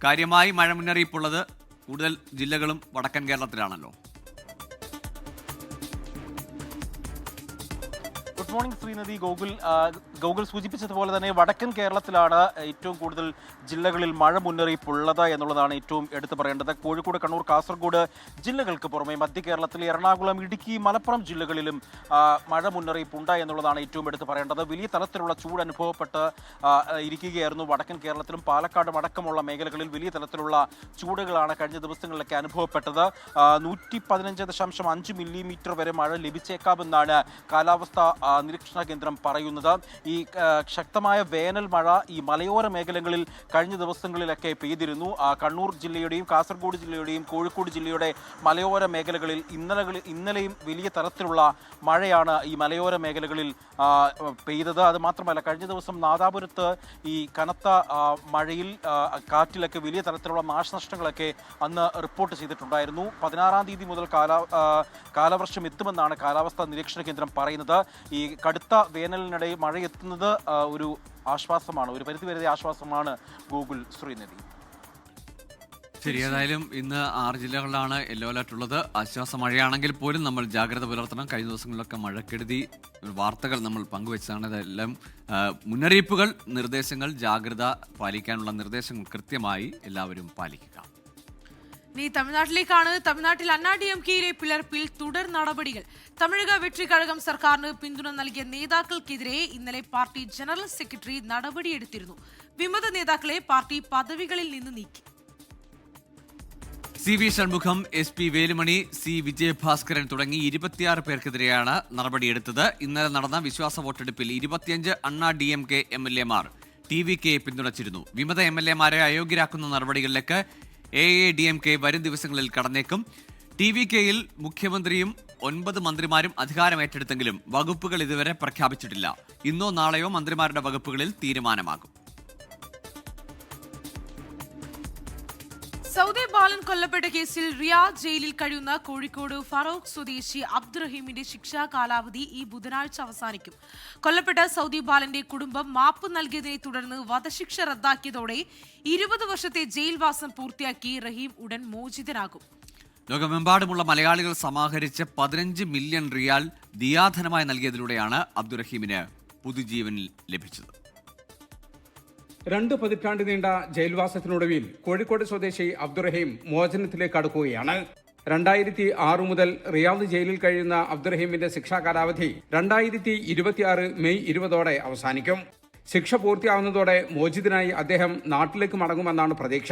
കാര്യമായി മഴ മുന്നറിയിപ്പുള്ളത് കൂടുതൽ ജില്ലകളും വടക്കൻ കേരളത്തിലാണല്ലോ. Good morning Srinidhi. ഗോകുൽ സൂചിപ്പിച്ചതുപോലെ തന്നെ വടക്കൻ കേരളത്തിലാണ് ഏറ്റവും കൂടുതൽ ജില്ലകളിൽ മഴ മുന്നറിയിപ്പുള്ളത് എന്നുള്ളതാണ് ഏറ്റവും എടുത്തു പറയേണ്ടത്. കോഴിക്കോട്, കണ്ണൂർ, കാസർഗോഡ് ജില്ലകൾക്ക് പുറമെ മധ്യ കേരളത്തിൽ എറണാകുളം, ഇടുക്കി, മലപ്പുറം ജില്ലകളിലും മഴ മുന്നറിയിപ്പുണ്ട് എന്നുള്ളതാണ് ഏറ്റവും എടുത്തു പറയേണ്ടത്. വലിയ തലത്തിലുള്ള ചൂട് അനുഭവപ്പെട്ട് ഇരിക്കുകയായിരുന്നു വടക്കൻ കേരളത്തിലും പാലക്കാടും അടക്കമുള്ള മേഖലകളിൽ വലിയ തലത്തിലുള്ള ചൂടുകളാണ് കഴിഞ്ഞ ദിവസങ്ങളിലൊക്കെ അനുഭവപ്പെട്ടത്. 115.5 മില്ലിമീറ്റർ വരെ മഴ ലഭിച്ചേക്കാമെന്നാണ് കാലാവസ്ഥാ നിരീക്ഷണ കേന്ദ്രം പറയുന്നത്. ഈ ശക്തമായ വേനൽ മഴ ഈ മലയോര മേഖലകളിൽ കഴിഞ്ഞ ദിവസങ്ങളിലൊക്കെ പെയ്തിരുന്നു. കണ്ണൂർ ജില്ലയുടെയും കാസർഗോഡ് ജില്ലയുടെയും കോഴിക്കോട് ജില്ലയുടെ മലയോര മേഖലകളിൽ ഇന്നലെയും വലിയ തരത്തിലുള്ള മഴയാണ് ഈ മലയോര മേഖലകളിൽ പെയ്തത്. അത് മാത്രമല്ല, കഴിഞ്ഞ ദിവസം നാദാപുരത്ത് ഈ കനത്ത മഴയിൽ കാറ്റിലൊക്കെ വലിയ തരത്തിലുള്ള നാശനഷ്ടങ്ങളൊക്കെ അന്ന് റിപ്പോർട്ട് ചെയ്തിട്ടുണ്ടായിരുന്നു. 16-ാം തീയതി മുതൽ കാലവർഷം എത്തുമെന്നാണ് കാലാവസ്ഥാ നിരീക്ഷണ കേന്ദ്രം പറയുന്നത്. ഈ കടുത്ത വേനലിനിടെ മഴ എത്തുന്നത് ഒരു ആശ്വാസമാണ്, ഒരു പരിധിവരെ ആശ്വാസമാണ്. ഗൂഗിൾ ശ്രീനിധി. ശരി, ഏതായാലും ഇന്ന് 6 ജില്ലകളിലാണ് യെല്ലോ അലർട്ട് ഉള്ളത്. ആശ്വാസ മഴയാണെങ്കിൽ പോലും നമ്മൾ ജാഗ്രത പുലർത്തണം. കഴിഞ്ഞ ദിവസങ്ങളിലൊക്കെ മഴക്കെടുതി വാർത്തകൾ നമ്മൾ പങ്കുവെച്ചതാണ്. ഇതെല്ലാം മുന്നറിയിപ്പുകൾ, നിർദ്ദേശങ്ങൾ, ജാഗ്രത പാലിക്കാനുള്ള നിർദ്ദേശങ്ങൾ കൃത്യമായി എല്ലാവരും പാലിക്കുക. ഇനി തമിഴ്നാട്ടിലേക്കാണ്. തമിഴ്നാട്ടിൽ അണ്ണാ-DMKയിലെ പിളർപ്പിൽ തുടർ നടപടികൾ. തമിഴക വെട്രി കഴകം സർക്കാരിന് പിന്തുണ നൽകിയ നേതാക്കൾക്കെതിരെ ഇന്നലെ പാർട്ടി ജനറൽ സെക്രട്ടറി നടപടിയെടുത്തിരുന്നു. വിമത നേതാക്കളെ പാർട്ടി പദവികളിൽ നിന്ന് നീക്കി. CV Shanmugham, SP Velumani, C വിജയഭാസ്കരൻ തുടങ്ങി 26 പേർക്കെതിരെയാണ് നടപടിയെടുത്തത്. ഇന്നലെ നടന്ന വിശ്വാസ വോട്ടെടുപ്പിൽ 25 അണ്ണാ-DMK MLA-മാർ TVKയെ പിന്തുണച്ചിരുന്നു. വിമത MLA-മാരെ അയോഗ്യരാക്കുന്ന നടപടികളിലേക്ക് AADMK വരും ദിവസങ്ങളിൽ കടന്നേക്കും. TVKയിൽ മുഖ്യമന്ത്രിയും 9 മന്ത്രിമാരും അധികാരമേറ്റെടുത്തെങ്കിലും വകുപ്പുകൾ ഇതുവരെ പ്രഖ്യാപിച്ചിട്ടില്ല. ഇന്നോ നാളെയോ മന്ത്രിമാരുടെ വകുപ്പുകളിൽ തീരുമാനമാകും. സൗദി ബാലൻ കൊല്ലപ്പെട്ട കേസിൽ റിയാദ് ജയിലിൽ കഴിയുന്ന കോഴിക്കോട് ഫറോക്ക് സ്വദേശി അബ്ദുറഹീമിന്റെ ശിക്ഷാ കാലാവധി ഈ ബുധനാഴ്ച അവസാനിക്കും. കൊല്ലപ്പെട്ട സൗദി ബാലന്റെ കുടുംബം മാപ്പ് നൽകിയതിനെ തുടർന്ന് വധശിക്ഷ റദ്ദാക്കിയതോടെ 20 വർഷത്തെ ജയിൽവാസം പൂർത്തിയാക്കി റഹീം ഉടൻ മോചിതനാകും. ലോകമെമ്പാടുമുള്ള മലയാളികൾ സമാഹരിച്ച് 15 മില്യൺ റിയാൽ ദിയാധനമായി നൽകിയതിലൂടെയാണ് അബ്ദുറഹീമിന് പുതുജീവൻ ലഭിച്ചത്. 2 പതിറ്റാണ്ട് നീണ്ട ജയിൽവാസത്തിനൊടുവിൽ കോഴിക്കോട് സ്വദേശി അബ്ദുറഹീം മോചനത്തിലേക്ക് അടുക്കുകയാണ്. 2006 മുതൽ റിയാദ് ജയിലിൽ കഴിയുന്ന അബ്ദുറഹീമിന്റെ ശിക്ഷാ കാലാവധി 2026 മെയ് 20 അവസാനിക്കും. ശിക്ഷ പൂർത്തിയാവുന്നതോടെ മോചിതനായി അദ്ദേഹം നാട്ടിലേക്ക് മടങ്ങുമെന്നാണ് പ്രതീക്ഷ.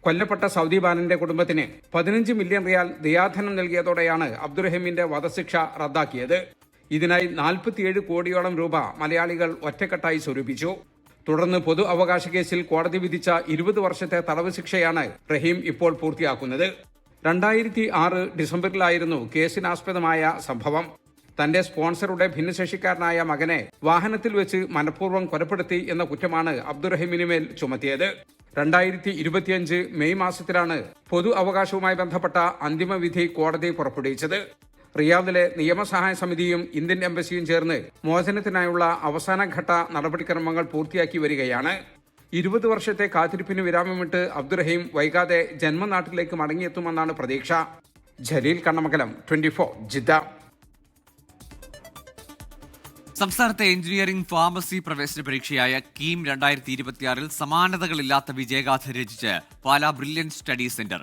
കൊല്ലപ്പെട്ട സൗദി ബാലന്റെ കുടുംബത്തിന് 15 മില്യൺ റിയാൽ ദിയാധനം നൽകിയതോടെയാണ് അബ്ദുറഹീമിന്റെ വധശിക്ഷ റദ്ദാക്കിയത്. ഇതിനായി 47 കോടിയോളം രൂപ മലയാളികൾ ഒറ്റക്കെട്ടായി സ്വരൂപിച്ചു. തുടർന്ന് പൊതു അവകാശ കേസിൽ കോടതി വിധിച്ച 20 വർഷത്തെ തടവ് ശിക്ഷയാണ് റഹീം ഇപ്പോൾ പൂർത്തിയാക്കുന്നത്. 2006 ഡിസംബറിലായിരുന്നു കേസിനാസ്പദമായ സംഭവം. തന്റെ സ്പോൺസറുടെ ഭിന്നശേഷിക്കാരനായ മകനെ വാഹനത്തിൽ വെച്ച് മനഃപൂർവ്വം കൊലപ്പെടുത്തി എന്ന കുറ്റമാണ് അബ്ദുറഹീമിനുമേൽ ചുമത്തിയത്. 2025 മെയ് മാസത്തിലാണ് പൊതു അവകാശവുമായി ബന്ധപ്പെട്ട അന്തിമ വിധി കോടതി പുറപ്പെടുവിച്ചത്. റിയാദിലെ നിയമസഹായ സമിതിയും ഇന്ത്യൻ എംബസിയും ചേർന്ന് മോചനത്തിനായുള്ള അവസാനഘട്ട നടപടിക്രമങ്ങൾ പൂർത്തിയാക്കി വരികയാണ്. 20 വർഷത്തെ കാത്തിരിപ്പിന് വിരാമമിട്ട് അബ്ദുറഹീം വൈകാതെ ജന്മനാട്ടിലേക്ക് മടങ്ങിയെത്തുമെന്നാണ് പ്രതീക്ഷ. ജലീൽ കണ്ണമംഗലം, 24 ജിദ്ദ. സംസ്ഥാനത്തെ എഞ്ചിനീയറിംഗ് ഫാർമസി പ്രവേശന പരീക്ഷയായ കീം 2026 സമാനതകളില്ലാത്ത വിജയഗാഥ രചിച്ച് പാലാ ബ്രില്യൻറ്റ് സ്റ്റഡി സെന്റർ.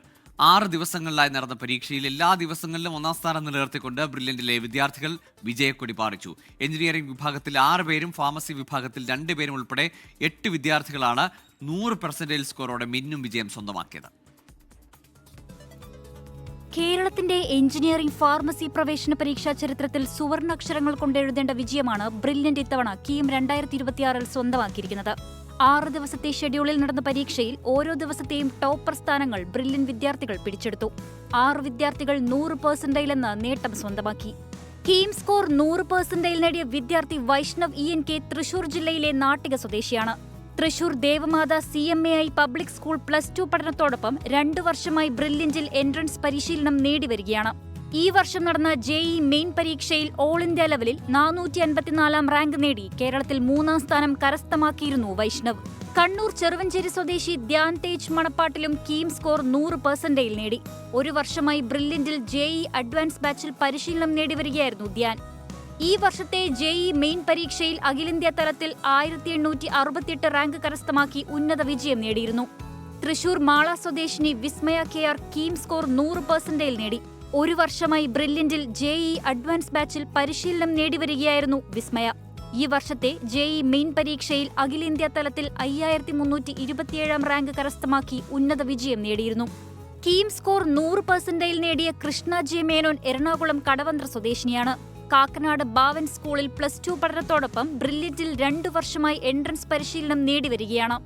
6 ദിവസങ്ങളിലായി നടന്ന പരീക്ഷയിൽ എല്ലാ ദിവസങ്ങളിലും 1ാം സ്ഥാനം നിലനിർത്തിക്കൊണ്ട് ബ്രില്യന്റിലെ വിദ്യാർത്ഥികൾ വിജയക്കൊടി പാറിച്ചു. എഞ്ചിനീയറിംഗ് വിഭാഗത്തിൽ 6 പേരും ഫാർമസി വിഭാഗത്തിൽ 2 പേരും ഉൾപ്പെടെ 8 വിദ്യാർത്ഥികളാണ് 100% സ്കോറോടെ മിന്നും വിജയം സ്വന്തമാക്കിയത്. കേരളത്തിന്റെ എഞ്ചിനീയറിംഗ് ഫാർമസി പ്രവേശന പരീക്ഷാ ചരിത്രത്തിൽ സുവർണാക്ഷരങ്ങൾ കൊണ്ടെഴുതേണ്ട വിജയമാണ് ബ്രില്യന്റ് ഇത്തവണ കീം 2026 സ്വന്തമാക്കിയിരിക്കുന്നത്. 6 ദിവസത്തെ ഷെഡ്യൂളിൽ നടന്ന പരീക്ഷയിൽ ഓരോ ദിവസത്തെയും ടോപ്പർ സ്ഥാനങ്ങൾ ബ്രില്യന്റ് വിദ്യാർത്ഥികൾ പിടിച്ചെടുത്തു. 6 വിദ്യാർത്ഥികൾ 100% എന്ന നേട്ടം സ്വന്തമാക്കി. കീം സ്കോർ 100% നേടിയ വിദ്യാർത്ഥി വൈഷ്ണവ് ENK തൃശൂർ ജില്ലയിലെ നാട്ടിക സ്വദേശിയാണ്. Thrissur Devamatha CMAI public school +2 പഠനത്തോടൊപ്പം 2 വർഷമായി ബ്രില്യന്റിൽ എൻട്രൻസ് പരിശീലനം നേടിവരികയാണ്. ഈ വർഷം നടന്ന JEE മെയിൻ പരീക്ഷയിൽ ഓൾ ഇന്ത്യ ലെവലിൽ 454 റാങ്ക് നേടി കേരളത്തിൽ 3ാം സ്ഥാനം കരസ്ഥമാക്കിയിരുന്നു വൈഷ്ണവ്. കണ്ണൂർ ചെറുവഞ്ചേരി സ്വദേശി ധ്യാൻ തേജ് മണപ്പാട്ടിലും കീം സ്കോർ 100% നേടി. 1 വർഷമായി ബ്രില്യന്റിൽ JEE അഡ്വാൻസ് ബാച്ചിൽ പരിശീലനം നേടിവരികയായിരുന്നു ധ്യാൻ. ഈ വർഷത്തെ JEE മെയിൻ പരീക്ഷയിൽ അഖിലേന്ത്യാ തലത്തിൽ 1868 റാങ്ക് കരസ്ഥമാക്കി ഉന്നത വിജയം നേടിയിരുന്നു. തൃശൂർ മാള സ്വദേശിനി വിസ്മയ KR കീം സ്കോർ 100% നേടി. 1 വർഷമായി ബ്രില്യന്റിൽ JEE അഡ്വാൻസ് ബാച്ചിൽ പരിശീലനം നേടിവരികയായിരുന്നു വിസ്മയ. ഈ വർഷത്തെ JEE മെയിൻ പരീക്ഷയിൽ അഖിലേന്ത്യാ തലത്തിൽ 5327 റാങ്ക് കരസ്ഥമാക്കി ഉന്നത വിജയം നേടിയിരുന്നു. കീം സ്കോർ 100% നേടിയ കൃഷ്ണ J മേനോൻ എറണാകുളം കടവന്ത്ര സ്വദേശിനിയാണ്. കാക്കനാട് ബാവൻ സ്കൂളിൽ +2 പഠനത്തോടൊപ്പം ബ്രില്യന്റിൽ 2 വർഷമായി എൻട്രൻസ് പരിശീലനം നേടിവരികയാണ്.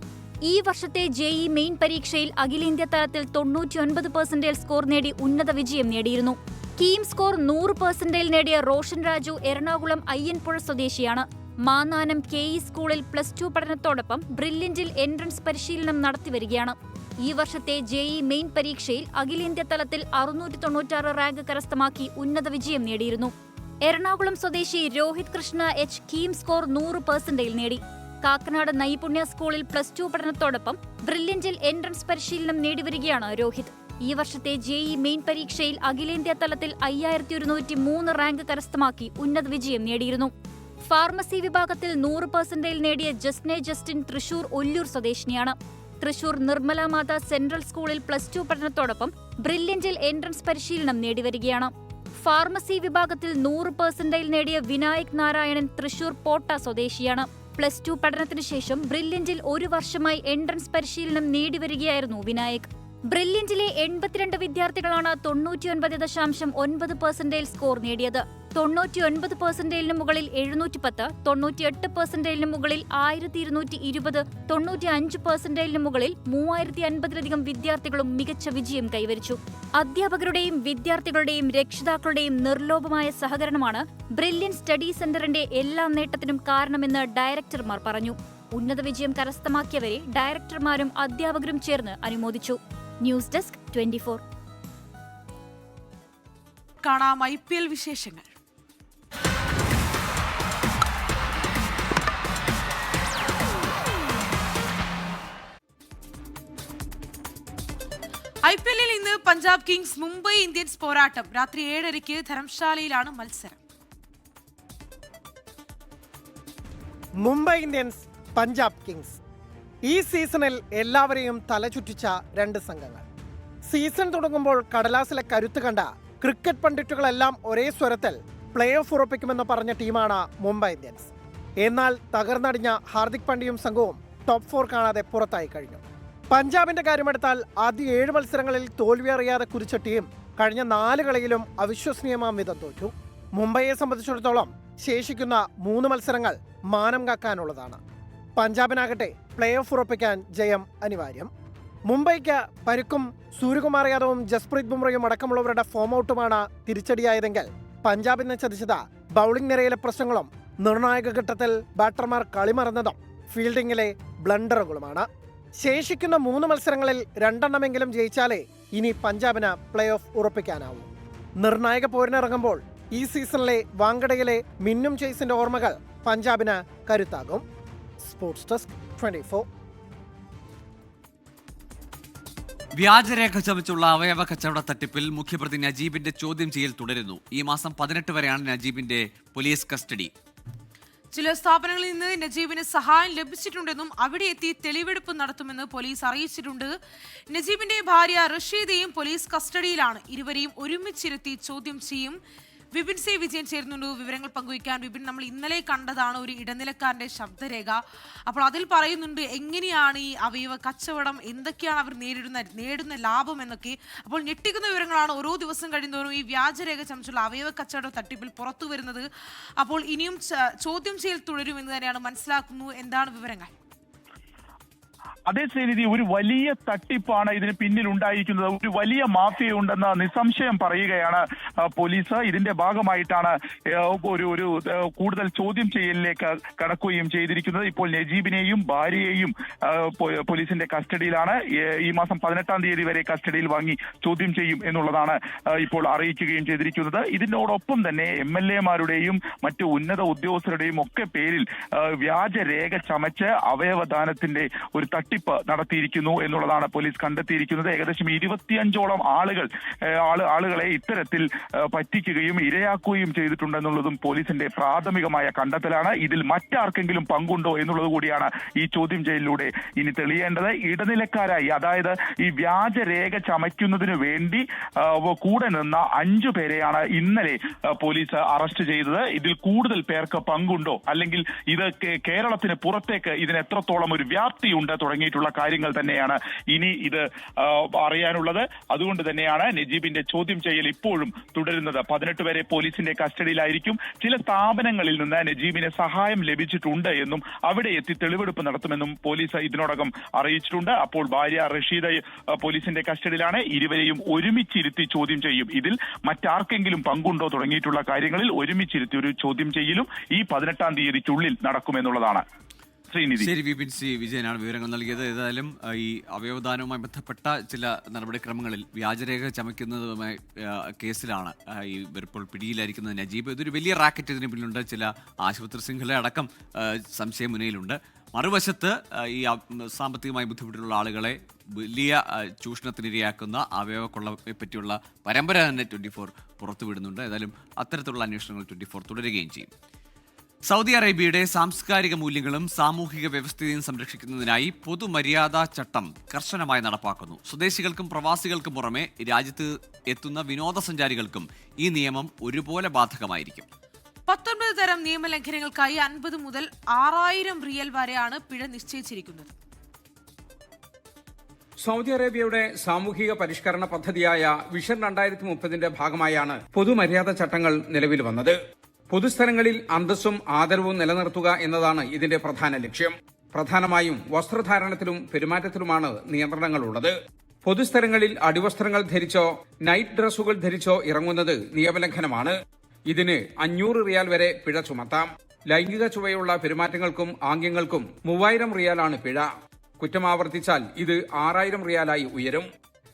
ഈ വർഷത്തെ JEE മെയിൻ പരീക്ഷയിൽ അഖിലേന്ത്യാ തലത്തിൽ 99% സ്കോർ നേടി ഉന്നത വിജയം നേടിയിരുന്നു. കീം സ്കോർ 100% നേടിയ റോഷൻ രാജു എറണാകുളം അയ്യൻപുഴ സ്വദേശിയാണ്. മാന്നാനം KE സ്കൂളിൽ +2 പഠനത്തോടൊപ്പം ബ്രില്യന്റിൽ എൻട്രൻസ് പരിശീലനം നടത്തിവരികയാണ്. ഈ വർഷത്തെ JEE മെയിൻ പരീക്ഷയിൽ അഖിലേന്ത്യാ തലത്തിൽ 696 റാങ്ക് കരസ്ഥമാക്കി ഉന്നത വിജയം നേടിയിരുന്നു. എറണാകുളം സ്വദേശി രോഹിത് കൃഷ്ണ H കീം സ്കോർ 100% നേടി. കാക്കനാട് നൈപുണ്യ സ്കൂളിൽ +2 പഠനത്തോടൊപ്പം ബ്രില്യന്റിൽ എൻട്രൻസ് പരിശീലനം നേടിവരികയാണ് രോഹിത്. ഈ വർഷത്തെ JEE മെയിൻ പരീക്ഷയിൽ അഖിലേന്ത്യാ തലത്തിൽ 5103 റാങ്ക് കരസ്ഥമാക്കി ഉന്നത വിജയം നേടിയിരുന്നു. ഫാർമസി വിഭാഗത്തിൽ 100% നേടിയ ജസ്നെ ജസ്റ്റിൻ തൃശൂർ ഒല്ലൂർ സ്വദേശിനിയാണ്. തൃശൂർ നിർമ്മല മാത സെൻട്രൽ സ്കൂളിൽ +2 പഠനത്തോടൊപ്പം ബ്രില്യന്റിൽ എൻട്രൻസ് പരിശീലനം നേടിവരികയാണ്. ഫാർമസി വിഭാഗത്തിൽ 100% നേടിയ വിനായക് നാരായണൻ തൃശൂർ പോട്ട സ്വദേശിയാണ്. +2 പഠനത്തിന് ശേഷം ബ്രില്യന്റിൽ 1 വർഷമായി എൻട്രൻസ് പരിശീലനം നേടിവരികയായിരുന്നു വിനായക്. ബ്രില്യന്റിലെ 82 വിദ്യാർത്ഥികളാണ് 99.9% സ്കോർ നേടിയത്. 99%-ന് മുകളിൽ 710, 98%-ന് മുകളിൽ 1220, 95%-ന് മുകളിൽ 3050-ലധികം വിദ്യാർത്ഥികളും മികച്ച വിജയം കൈവരിച്ചു. അധ്യാപകരുടെയും വിദ്യാർത്ഥികളുടെയും രക്ഷിതാക്കളുടെയും നിർലോഭമായ സഹകരണമാണ് ബ്രില്യന്റ് സ്റ്റഡി സെന്ററിന്റെ എല്ലാ നേട്ടത്തിനും കാരണമെന്ന് ഡയറക്ടർമാർ പറഞ്ഞു. ഉന്നത വിജയം കരസ്ഥമാക്കിയവരെ ഡയറക്ടർമാരും അധ്യാപകരും ചേർന്ന് അനുമോദിച്ചു. News desk 24. കാണാം IPL വിശേഷങ്ങൾ. IPL-ൽ ഇന്ന് പഞ്ചാബ് കിങ്സ് മുംബൈ ഇന്ത്യൻസ് പോരാട്ടം. രാത്രി 7:30 ധരംശാലയിലാണ് മത്സരം. മുംബൈ ഇന്ത്യൻസ് പഞ്ചാബ് കിങ്സ് ഈ സീസണിൽ എല്ലാവരെയും തലചുറ്റിച്ച 2 സംഘങ്ങൾ. സീസൺ തുടങ്ങുമ്പോൾ കടലാസിലെ കരുത്ത് കണ്ട ക്രിക്കറ്റ് പണ്ഡിറ്റുകളെല്ലാം ഒരേ സ്വരത്തിൽ പ്ലേ ഓഫ് ഉറപ്പിക്കുമെന്ന് പറഞ്ഞ ടീമാണ് മുംബൈ ഇന്ത്യൻസ്. എന്നാൽ തകർന്നടിഞ്ഞ ഹാർദിക് പാണ്ഡ്യയും സംഘവും ടോപ്പ് 4 കാണാതെ പുറത്തായി കഴിഞ്ഞു. പഞ്ചാബിന്റെ കാര്യമെടുത്താൽ ആദ്യ 7 മത്സരങ്ങളിൽ തോൽവി അറിയാതെ കുതിച്ച ടീം കഴിഞ്ഞ 4 കളിയിലും അവിശ്വസനീയമാം വിധം തോറ്റു. മുംബൈയെ സംബന്ധിച്ചിടത്തോളം ശേഷിക്കുന്ന 3 മത്സരങ്ങൾ മാനം കാക്കാനുള്ളതാണ്. പഞ്ചാബിനാകട്ടെ പ്ലേ ഓഫ് ഉറപ്പിക്കാൻ ജയം അനിവാര്യം. മുംബൈക്ക് പരുക്കും സൂര്യകുമാർ യാദവും ജസ്പ്രീത് ബുംറയും അടക്കമുള്ളവരുടെ ഫോം ഔട്ടുമാണ് തിരിച്ചടിയായതെങ്കിൽ പഞ്ചാബിനെ ചതിച്ചത് ബൗളിംഗ് നിരയിലെ പ്രശ്നങ്ങളും നിർണായക ഘട്ടത്തിൽ ബാറ്റർമാർ കളിമറന്നതും ഫീൽഡിംഗിലെ ബ്ലണ്ടറുകളുമാണ്. ശേഷിക്കുന്ന 3 മത്സരങ്ങളിൽ 2 എണ്ണമെങ്കിലും ജയിച്ചാലേ ഇനി പഞ്ചാബിന് പ്ലേ ഓഫ് ഉറപ്പിക്കാനാവൂ. നിർണായക പോരിനിറങ്ങുമ്പോൾ ഈ സീസണിലെ വാങ്കഡയിലെ മിന്നും ചേസിന്റെ ഓർമ്മകൾ പഞ്ചാബിന് കരുത്താകും. Sports desk 24. വ്യാജരേഖ ചമച്ചുള്ള അവയവ കച്ചവട തട്ടിപ്പിൽ മുഖ്യപ്രതി നജീബിന്റെ ചോദ്യം ചെയ്യൽ തുടരുന്നു. ഈ മാസം 18 വരെയാണ് നജീബിന്റെ പോലീസ് കസ്റ്റഡി. ചില സ്ഥാപനങ്ങളിൽ നിന്ന് നജീബിന് സഹായം ലഭിച്ചിട്ടുണ്ടെന്നും അവിടെ എത്തി തെളിവെടുപ്പ് നടത്തുമെന്ന് പോലീസ് അറിയിച്ചിട്ടുണ്ട്. നജീബിന്റെ ഭാര്യ റഷീദയും പോലീസ് കസ്റ്റഡിയിലാണ്. ഇരുവരെയും ഒരുമിച്ചിരുത്തി ചോദ്യം ചെയ്യും. വിപിൻ സി വിജയൻ ചേരുന്നുണ്ട് വിവരങ്ങൾ പങ്കുവയ്ക്കാൻ. വിപിൻ, നമ്മൾ ഇന്നലെ കണ്ടതാണ് ഒരു ഇടനിലക്കാരന്റെ ശബ്ദരേഖ. അപ്പോൾ അതിൽ പറയുന്നുണ്ട് എങ്ങനെയാണ് ഈ അവയവ കച്ചവടം, എന്തൊക്കെയാണ് അവർ നേടുന്ന ലാഭം എന്നൊക്കെ. അപ്പോൾ ഞെട്ടിക്കുന്ന വിവരങ്ങളാണ് ഓരോ ദിവസം കഴിയുന്നതോറും ഈ വ്യാജരേഖ ചമച്ചുള്ള അവയവ കച്ചവട തട്ടിപ്പിൽ പുറത്തു വരുന്നത്. അപ്പോൾ ഇനിയും ചോദ്യം ചെയ്യൽ തുടരുമെന്ന് തന്നെയാണ് മനസ്സിലാക്കുന്നു. എന്താണ് വിവരങ്ങൾ? അതേ ശ്രീനിധി, ഒരു വലിയ തട്ടിപ്പാണ് ഇതിന് പിന്നിൽ ഉണ്ടായിരിക്കുന്നത്. ഒരു വലിയ മാഫിയ ഉണ്ടെന്ന് നിസ്സംശയം പറയുകയാണ് പോലീസ്. ഇതിന്റെ ഭാഗമായിട്ടാണ് ഒരു കൂടുതൽ ചോദ്യം ചെയ്യലിലേക്ക് കടക്കുകയും ചെയ്തിരിക്കുന്നത്. ഇപ്പോൾ നജീബിനെയും ഭാര്യയെയും പോലീസിന്റെ കസ്റ്റഡിയിലാണ്. ഈ മാസം 18 തീയതി വരെ കസ്റ്റഡിയിൽ വാങ്ങി ചോദ്യം ചെയ്യും എന്നുള്ളതാണ് ഇപ്പോൾ അറിയിക്കുകയും ചെയ്തിരിക്കുന്നത്. ഇതിനോടൊപ്പം തന്നെ MLA-മാരുടെയും മറ്റു ഉന്നത ഉദ്യോഗസ്ഥരുടെയും ഒക്കെ പേരിൽ വ്യാജരേഖ ചമച്ച് അവയവദാനത്തിന്റെ ഒരു തട്ടിപ്പ് നടത്തിയിരിക്കുന്നു എന്നുള്ളതാണ് പോലീസ് കണ്ടെത്തിയിരിക്കുന്നത്. ഏകദേശം 25ഓളം ആളുകളെ ഇത്തരത്തിൽ പറ്റിക്കുകയും ഇരയാക്കുകയും ചെയ്തിട്ടുണ്ടെന്നുള്ളതും പോലീസിന്റെ പ്രാഥമികമായ കണ്ടെത്തലാണ്. ഇതിൽ മറ്റാർക്കെങ്കിലും പങ്കുണ്ടോ എന്നുള്ളത് കൂടിയാണ് ഈ ചോദ്യം ചെയ്യലിലൂടെ ഇനി തെളിയേണ്ടത്. ഇടനിലക്കാരായി, അതായത് ഈ വ്യാജരേഖ ചമയ്ക്കുന്നതിന് വേണ്ടി കൂടെ നിന്ന 5 പേരെയാണ് ഇന്നലെ പോലീസ് അറസ്റ്റ് ചെയ്തത്. ഇതിൽ കൂടുതൽ പേർക്ക് പങ്കുണ്ടോ, അല്ലെങ്കിൽ ഇത് കേരളത്തിന് പുറത്തേക്ക് ഇതിന് എത്രത്തോളം ഒരു വ്യാപ്തിയുണ്ട് തുടങ്ങിയിട്ടുള്ള കാര്യങ്ങൾ തന്നെയാണ് ഇനി ഇത് അറിയാനുള്ളത്. അതുകൊണ്ട് തന്നെയാണ് നജീബിന്റെ ചോദ്യം ചെയ്യൽ ഇപ്പോഴും തുടരുന്നത്. 18 വരെ പോലീസിന്റെ കസ്റ്റഡിയിലായിരിക്കും. ചില സ്ഥാപനങ്ങളിൽ നിന്ന് നജീബിന് സഹായം ലഭിച്ചിട്ടുണ്ട് എന്നും അവിടെ എത്തി തെളിവെടുപ്പ് നടത്തുമെന്നും പോലീസ് ഇതിനോടകം അറിയിച്ചിട്ടുണ്ട്. അപ്പോൾ ഭാര്യ റഷീദ പോലീസിന്റെ കസ്റ്റഡിയിലാണ്. ഇരുവരെയും ഒരുമിച്ചിരുത്തി ചോദ്യം ചെയ്യും. ഇതിൽ മറ്റാർക്കെങ്കിലും പങ്കുണ്ടോ തുടങ്ങിയിട്ടുള്ള കാര്യങ്ങളിൽ ഒരുമിച്ചിരുത്തി ഒരു ചോദ്യം ചെയ്യലും ഈ 18 തീയതിക്കുള്ളിൽ നടക്കുമെന്നുള്ളതാണ്. ശരി, വിപിൻ സി വിജയനാണ് വിവരങ്ങൾ നൽകിയത്. ഏതായാലും ഈ അവയവദാനവുമായി ബന്ധപ്പെട്ട ചില നടപടിക്രമങ്ങളിൽ വ്യാജരേഖ ചമയ്ക്കുന്നതുമായി കേസിലാണ് ഇപ്പോൾ പിടിയിലായിരിക്കുന്നത് നജീബ്. ഇതൊരു വലിയ റാക്കറ്റ് ഇതിന് പിന്നിലുണ്ട്. ചില ആശുപത്രി ശൃംഖല അടക്കം സംശയമുനയിലുണ്ട്. മറുവശത്ത് ഈ സാമ്പത്തികമായി ബുദ്ധിമുട്ടുള്ള ആളുകളെ വലിയ ചൂഷണത്തിനിരയാക്കുന്ന അവയവ കൊള്ളയെ പറ്റിയുള്ള പരമ്പര തന്നെ 24 പുറത്തുവിടുന്നുണ്ട്. ഏതായാലും അത്തരത്തിലുള്ള അന്വേഷണങ്ങൾ 24 തുടരുകയും ചെയ്യും. സൗദി അറേബ്യയുടെ സാംസ്കാരിക മൂല്യങ്ങളും സാമൂഹിക വ്യവസ്ഥയും സംരക്ഷിക്കുന്നതിനായി പൊതുമര്യാദാ ചട്ടം കർശനമായി നടപ്പാക്കുന്നു. സ്വദേശികൾക്കും പ്രവാസികൾക്കും പുറമെ രാജ്യത്ത് എത്തുന്ന വിനോദസഞ്ചാരികൾക്കും ഈ നിയമം ഒരുപോലെ ബാധകമായിരിക്കും. 19 തരം നിയമലംഘനങ്ങൾക്കായി 50 മുതൽ 6000 റിയൽ വരെയാണ് പിഴ നിശ്ചയിച്ചിരിക്കുന്നത്. സൗദി അറേബ്യയുടെ സാമൂഹിക പരിഷ്കരണ പദ്ധതിയായ വിഷൻ 2030ന്റെ ഭാഗമായാണ് പൊതുമര്യാദ ചട്ടങ്ങൾ നിലവിൽ വന്നത്. പൊതുസ്ഥലങ്ങളിൽ അന്തസ്സും ആദരവും നിലനിർത്തുക എന്നതാണ് ഇതിന്റെ പ്രധാന ലക്ഷ്യം. പ്രധാനമായും വസ്ത്രധാരണത്തിലും പെരുമാറ്റത്തിലുമാണ് നിയന്ത്രണങ്ങളുള്ളത്. പൊതുസ്ഥലങ്ങളിൽ അടിവസ്ത്രങ്ങൾ ധരിച്ചോ നൈറ്റ് ഡ്രസ്സുകൾ ധരിച്ചോ ഇറങ്ങുന്നത് നിയമലംഘനമാണ്. ഇതിന് 500 റിയാൽ വരെ പിഴ ചുമത്താം. ലൈംഗിക ചുവയുള്ള പെരുമാറ്റങ്ങൾക്കും ആംഗ്യങ്ങൾക്കും 3000 റിയാലാണ് പിഴ. കുറ്റം ആവർത്തിച്ചാൽ ഇത് 6000 റിയാലായി ഉയരും.